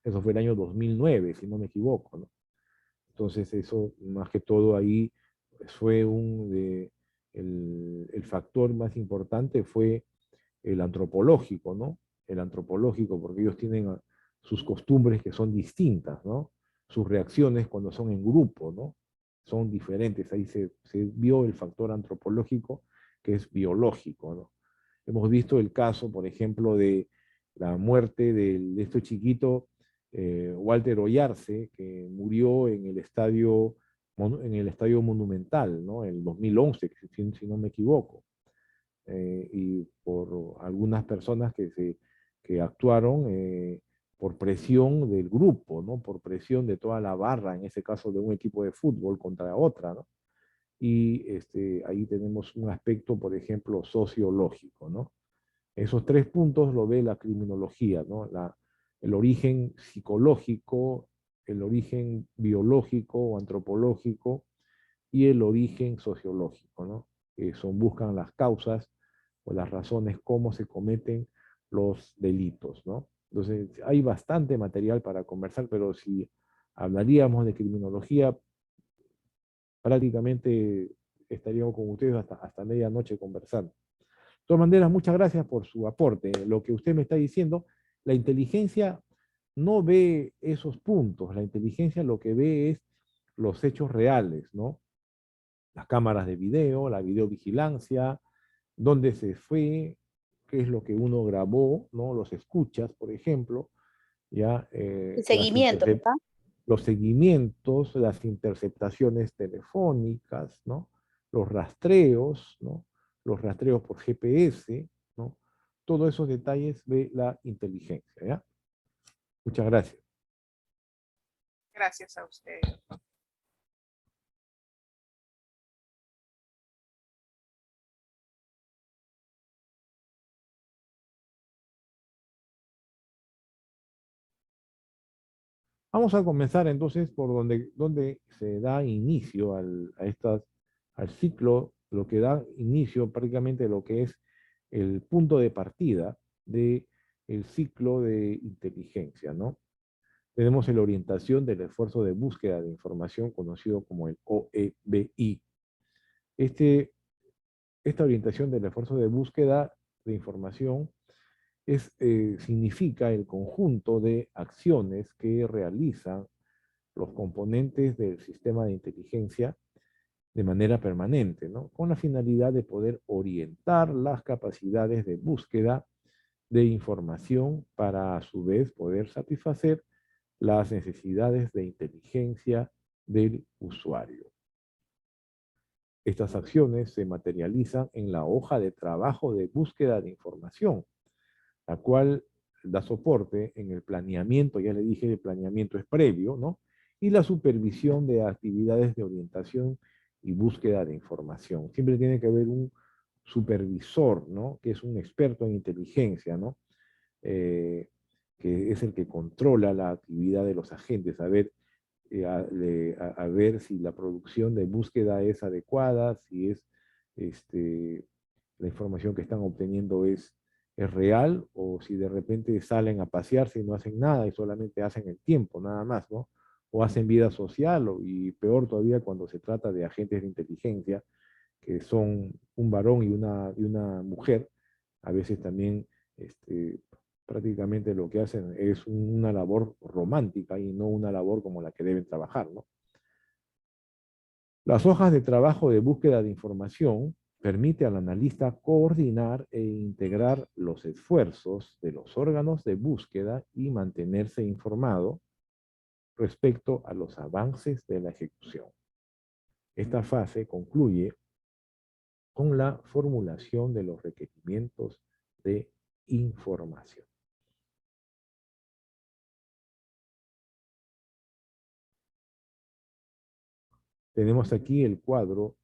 Eso fue el año 2009, si no me equivoco, ¿no? Entonces eso, más que todo ahí, fue el factor más importante fue el antropológico, ¿no? El antropológico, porque ellos tienen sus costumbres que son distintas, ¿no? Sus reacciones cuando son en grupo, ¿no? Son diferentes. Ahí se vio el factor antropológico que es biológico, ¿no? Hemos visto el caso, por ejemplo, de la muerte de este chiquito, Walter Oyarce, que murió en el estadio Monumental, ¿no? En 2011, si no me equivoco. Y por algunas personas que actuaron por presión del grupo, ¿no? Por presión de toda la barra, en ese caso de un equipo de fútbol contra otra, ¿no? Y ahí tenemos un aspecto, por ejemplo, sociológico, ¿no? Esos tres puntos lo ve la criminología, ¿no? El origen psicológico, el origen biológico o antropológico y el origen sociológico, ¿no? Buscan las causas o las razones cómo se cometen los delitos, ¿no? Entonces, hay bastante material para conversar, pero si hablaríamos de criminología, prácticamente estaríamos con ustedes hasta medianoche conversando. De todas maneras, muchas gracias por su aporte. Lo que usted me está diciendo, la inteligencia no ve esos puntos, la inteligencia lo que ve es los hechos reales, ¿no? Las cámaras de video, la videovigilancia, dónde se fue, qué es lo que uno grabó, ¿no? Los escuchas, por ejemplo, ya, El seguimiento, ¿verdad? los seguimientos, las interceptaciones telefónicas, ¿no? Los rastreos, ¿no? Los rastreos por GPS, ¿no? Todos esos detalles de la inteligencia, ¿ya? Muchas gracias. Gracias a usted. Vamos a comenzar entonces por donde se da inicio al ciclo, lo que da inicio prácticamente lo que es el punto de partida del ciclo de inteligencia, ¿no? Tenemos la orientación del esfuerzo de búsqueda de información conocido como el OEBI. Esta orientación del esfuerzo de búsqueda de información significa el conjunto de acciones que realizan los componentes del sistema de inteligencia de manera permanente, ¿no? Con la finalidad de poder orientar las capacidades de búsqueda de información para a su vez poder satisfacer las necesidades de inteligencia del usuario. Estas acciones se materializan en la hoja de trabajo de búsqueda de información, la cual da soporte en el planeamiento, ya le dije, el planeamiento es previo, ¿no? Y la supervisión de actividades de orientación y búsqueda de información. Siempre tiene que haber un supervisor, ¿no? Que es un experto en inteligencia, ¿no? Que es el que controla la actividad de los agentes, a ver si la producción de búsqueda es adecuada, si es la información que están obteniendo es real, o si de repente salen a pasearse y no hacen nada y solamente hacen el tiempo, nada más, ¿no? O hacen vida social, y peor todavía cuando se trata de agentes de inteligencia, que son un varón y una mujer, a veces también prácticamente lo que hacen es una labor romántica y no una labor como la que deben trabajar, ¿no? Las hojas de trabajo de búsqueda de información permite al analista coordinar e integrar los esfuerzos de los órganos de búsqueda y mantenerse informado respecto a los avances de la ejecución. Esta fase concluye con la formulación de los requerimientos de información. Tenemos aquí el cuadro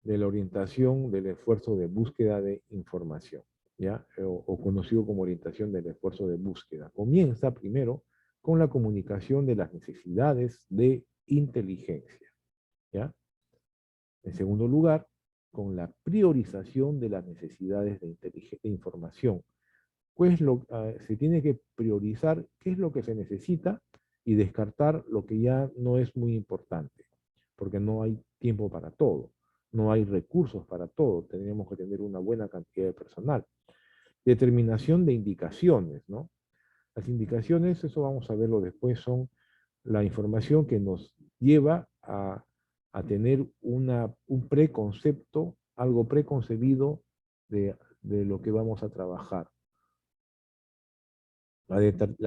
de la orientación del esfuerzo de búsqueda de información, ¿ya? O conocido como orientación del esfuerzo de búsqueda. Comienza primero con la comunicación de las necesidades de inteligencia, ¿ya? En segundo lugar, con la priorización de las necesidades de información. Pues se tiene que priorizar qué es lo que se necesita y descartar lo que ya no es muy importante, porque no hay tiempo para todo, no hay recursos para todo, tenemos que tener una buena cantidad de personal. Determinación de indicaciones, ¿no? Las indicaciones, eso vamos a verlo después, son la información que nos lleva a tener un preconcepto, algo preconcebido de lo que vamos a trabajar. La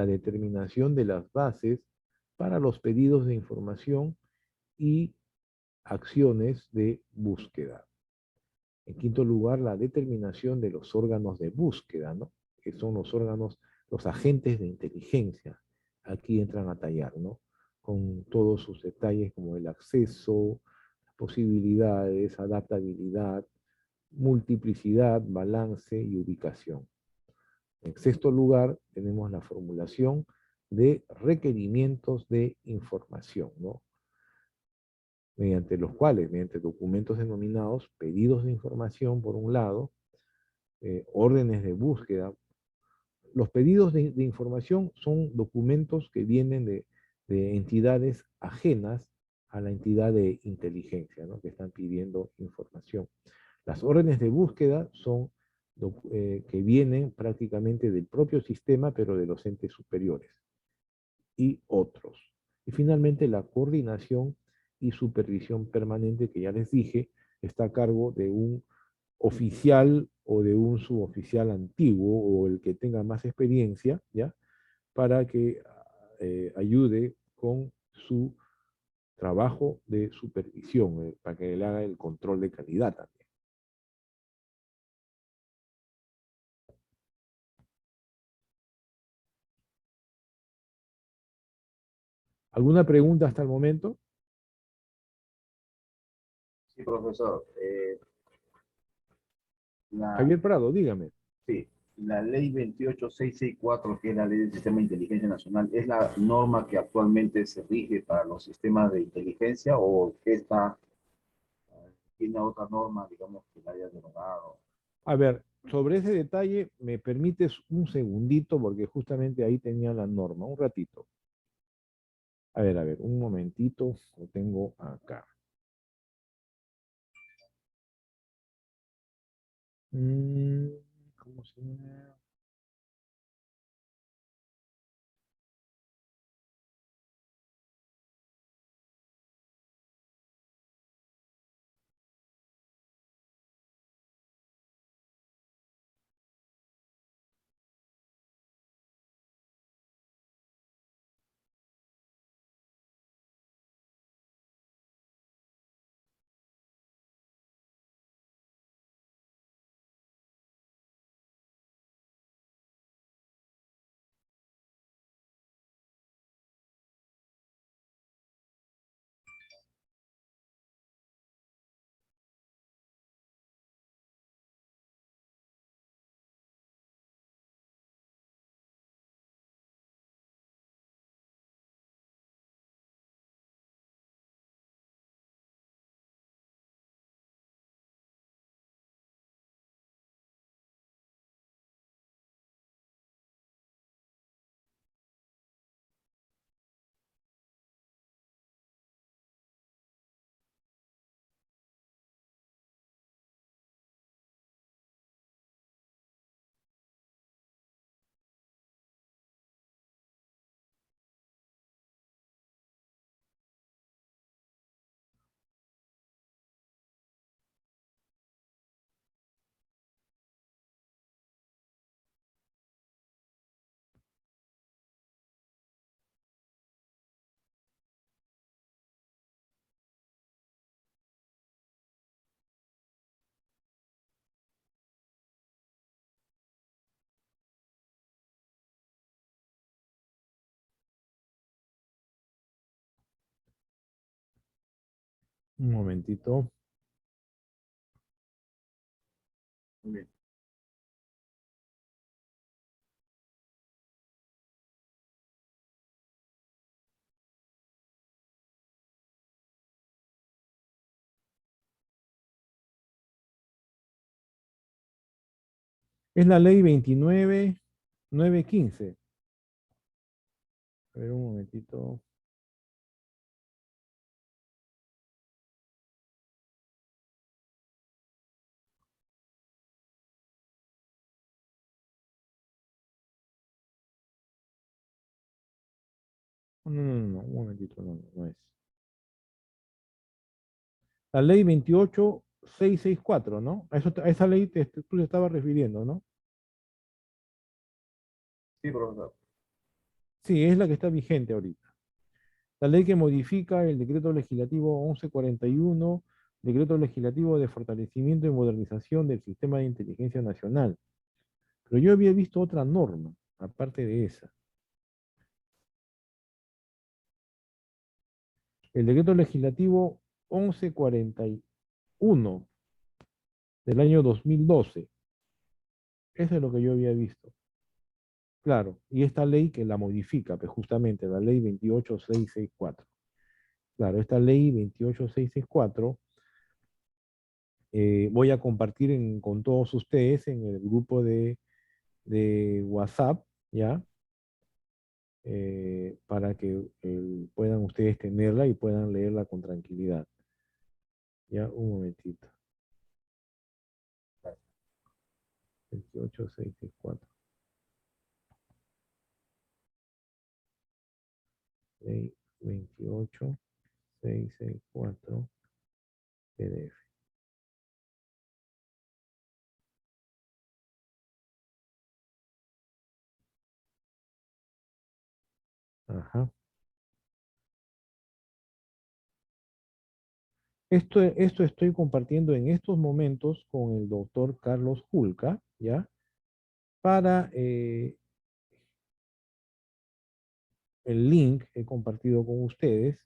determinación de las bases para los pedidos de información y acciones de búsqueda. En quinto lugar, la determinación de los órganos de búsqueda, ¿no? Que son los órganos, los agentes de inteligencia. Aquí entran a tallar, ¿no? Con todos sus detalles como el acceso, posibilidades, adaptabilidad, multiplicidad, balance y ubicación. En sexto lugar, tenemos la formulación de requerimientos de información, ¿no? Mediante los cuales, mediante documentos denominados pedidos de información, por un lado, órdenes de búsqueda. Los pedidos de información son documentos que vienen de entidades ajenas a la entidad de inteligencia, ¿no? Que están pidiendo información. Las órdenes de búsqueda son que vienen prácticamente del propio sistema, pero de los entes superiores y otros. Y finalmente la coordinación y supervisión permanente, que ya les dije, está a cargo de un oficial o de un suboficial antiguo o el que tenga más experiencia, ¿ya? Para que ayude con su trabajo de supervisión, para que le haga el control de calidad también. ¿Alguna pregunta hasta el momento? Sí, profesor. Javier Prado, dígame. Sí, la ley 28664, que es la ley del Sistema de Inteligencia Nacional, ¿es la norma que actualmente se rige para los sistemas de inteligencia o tiene otra norma, digamos, que la haya derogado? A ver, sobre ese detalle, ¿me permites un segundito? Porque justamente ahí tenía la norma, un ratito. A ver, un momentito, lo tengo acá. ¿Cómo se llama? Un momentito. Muy bien. Es la ley 29.915. A ver, un momentito. No, no, no, no, un momentito, no, no es. La ley 28.664, ¿no? A esa ley tú te estabas refiriendo, ¿no? Sí, profesor. Sí, es la que está vigente ahorita. La ley que modifica el decreto legislativo 1141, decreto legislativo de fortalecimiento y modernización del sistema de inteligencia nacional. Pero yo había visto otra norma, aparte de esa. El decreto legislativo 1141 del año 2012. Eso es lo que yo había visto. Claro, y esta ley que la modifica, pues justamente la ley 28664. Claro, esta ley 28664 voy a compartir con todos ustedes en el grupo de WhatsApp, ¿ya? Para que puedan ustedes tenerla y puedan leerla con tranquilidad. Ya, un momentito. 28664. Ley 28664 PDF. Ajá. Esto estoy compartiendo en estos momentos con el doctor Carlos Julca, ¿ya? Para el link que he compartido con ustedes,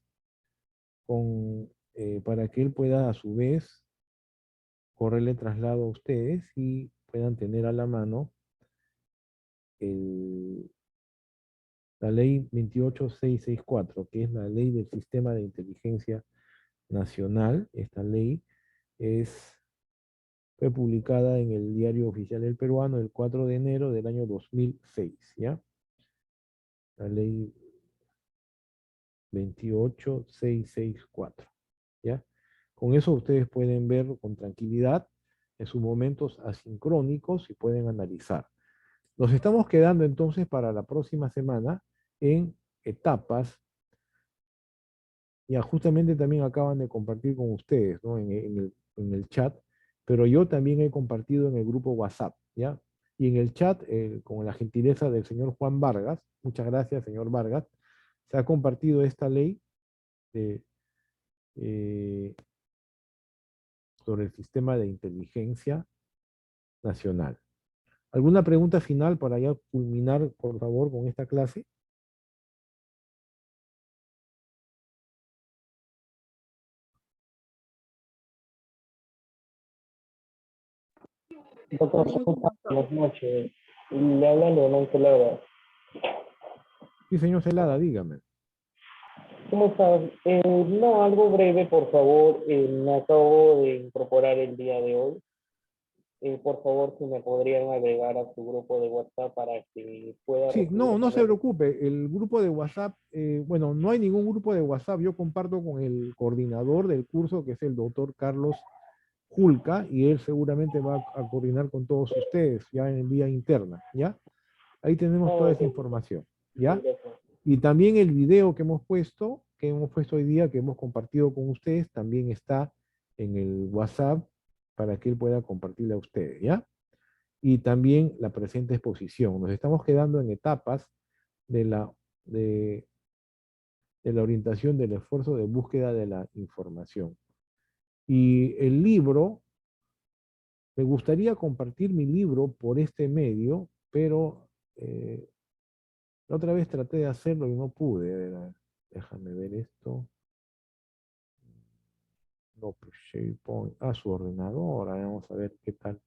para que él pueda a su vez correrle traslado a ustedes y puedan tener a la mano la ley 28664, que es la ley del sistema de inteligencia nacional. Esta ley fue publicada en el Diario Oficial del Peruano el 4 de enero del año 2006, ¿ya? La ley 28664, ¿ya? Con eso ustedes pueden ver con tranquilidad en sus momentos asincrónicos y pueden analizar. Nos estamos quedando entonces para la próxima semana en etapas. Ya justamente también acaban de compartir con ustedes, ¿no? En el chat, pero yo también he compartido en el grupo WhatsApp, ¿ya? Y en el chat, con la gentileza del señor Juan Vargas, muchas gracias, señor Vargas, se ha compartido esta ley sobre el sistema de inteligencia nacional. ¿Alguna pregunta final para ya culminar, por favor, con esta clase? Doctor, buenas noches. Le habla Leonel Celebra. Sí, señor Celada, dígame. ¿Cómo estás? No, algo breve, por favor. Me acabo de incorporar el día de hoy. Por favor, si me podrían agregar a su grupo de WhatsApp para que pueda Sí, recibir no esa se preocupe. El grupo de WhatsApp, bueno, no hay ningún grupo de WhatsApp. Yo comparto con el coordinador del curso, que es el doctor Carlos Julca, y él seguramente va a coordinar con todos ustedes, ya en vía interna, ¿ya? Ahí tenemos toda esa información, ¿ya? Y también el video que hemos puesto hoy día, que hemos compartido con ustedes, también está en el WhatsApp para que él pueda compartirle a ustedes, ¿ya? Y también la presente exposición. Nos estamos quedando en etapas de de la orientación del esfuerzo de búsqueda de la información. Y el libro, me gustaría compartir mi libro por este medio, pero la otra vez traté de hacerlo y no pude. A ver, déjame ver esto. mandó pues, SharePoint a su ordenador. Vamos a ver qué tal.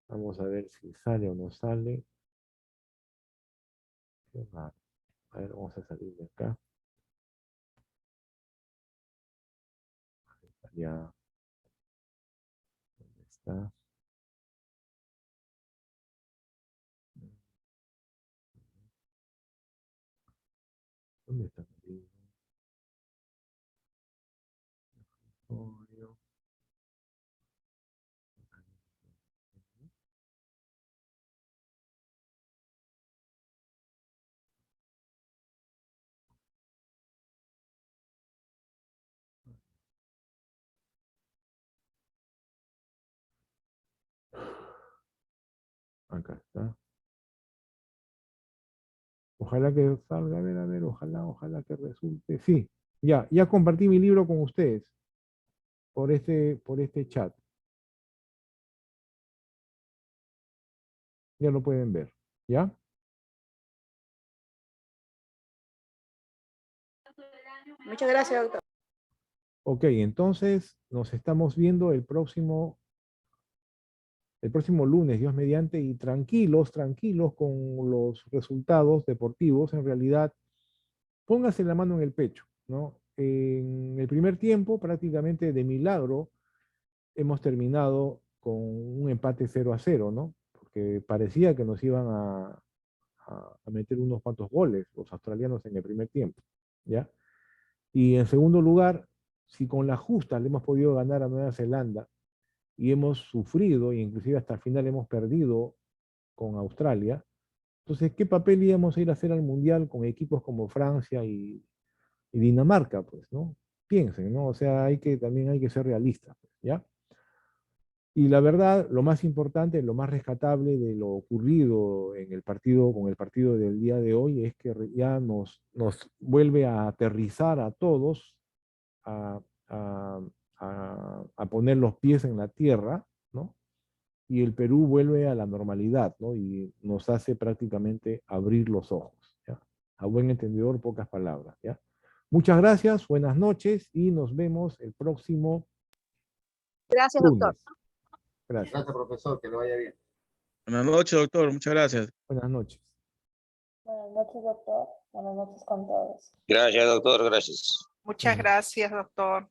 Vamos a ver si sale o no sale. Qué raro. A ver, vamos a salir de acá. Ya. ¿Dónde está? ¿Dónde está mi libro? Folio. Acá está. Ojalá que salga, a ver, ojalá que resulte. Sí, ya compartí mi libro con ustedes por este chat. Ya lo pueden ver, ¿ya? Muchas gracias, doctor. Ok, entonces nos estamos viendo el próximo lunes, Dios mediante, y tranquilos con los resultados deportivos. En realidad, póngase la mano en el pecho, ¿no? En el primer tiempo, prácticamente de milagro, hemos terminado con un empate 0-0, ¿no? Porque parecía que nos iban a meter unos cuantos goles los australianos en el primer tiempo, ¿ya? Y en segundo lugar, si con la justa le hemos podido ganar a Nueva Zelanda y hemos sufrido, e inclusive hasta el final hemos perdido con Australia, entonces, ¿qué papel íbamos a ir a hacer al Mundial con equipos como Francia y Dinamarca? Pues, ¿no? Piensen, ¿no? O sea, también hay que ser realistas, pues, ¿ya? Y la verdad, lo más importante, lo más rescatable de lo ocurrido en el partido, con el partido del día de hoy, es que ya nos vuelve a aterrizar a todos, a, a- a poner los pies en la tierra, ¿no? Y el Perú vuelve a la normalidad, ¿no? Y nos hace prácticamente abrir los ojos, ¿ya? A buen entendedor, pocas palabras, ¿ya? Muchas gracias, buenas noches y nos vemos el próximo Gracias, lunes. doctor. Gracias. Gracias, profesor, que le vaya bien. Buenas noches, doctor. Muchas gracias. Buenas noches. Buenas noches, doctor. Buenas noches con todos. Gracias, doctor, gracias. Muchas gracias, doctor.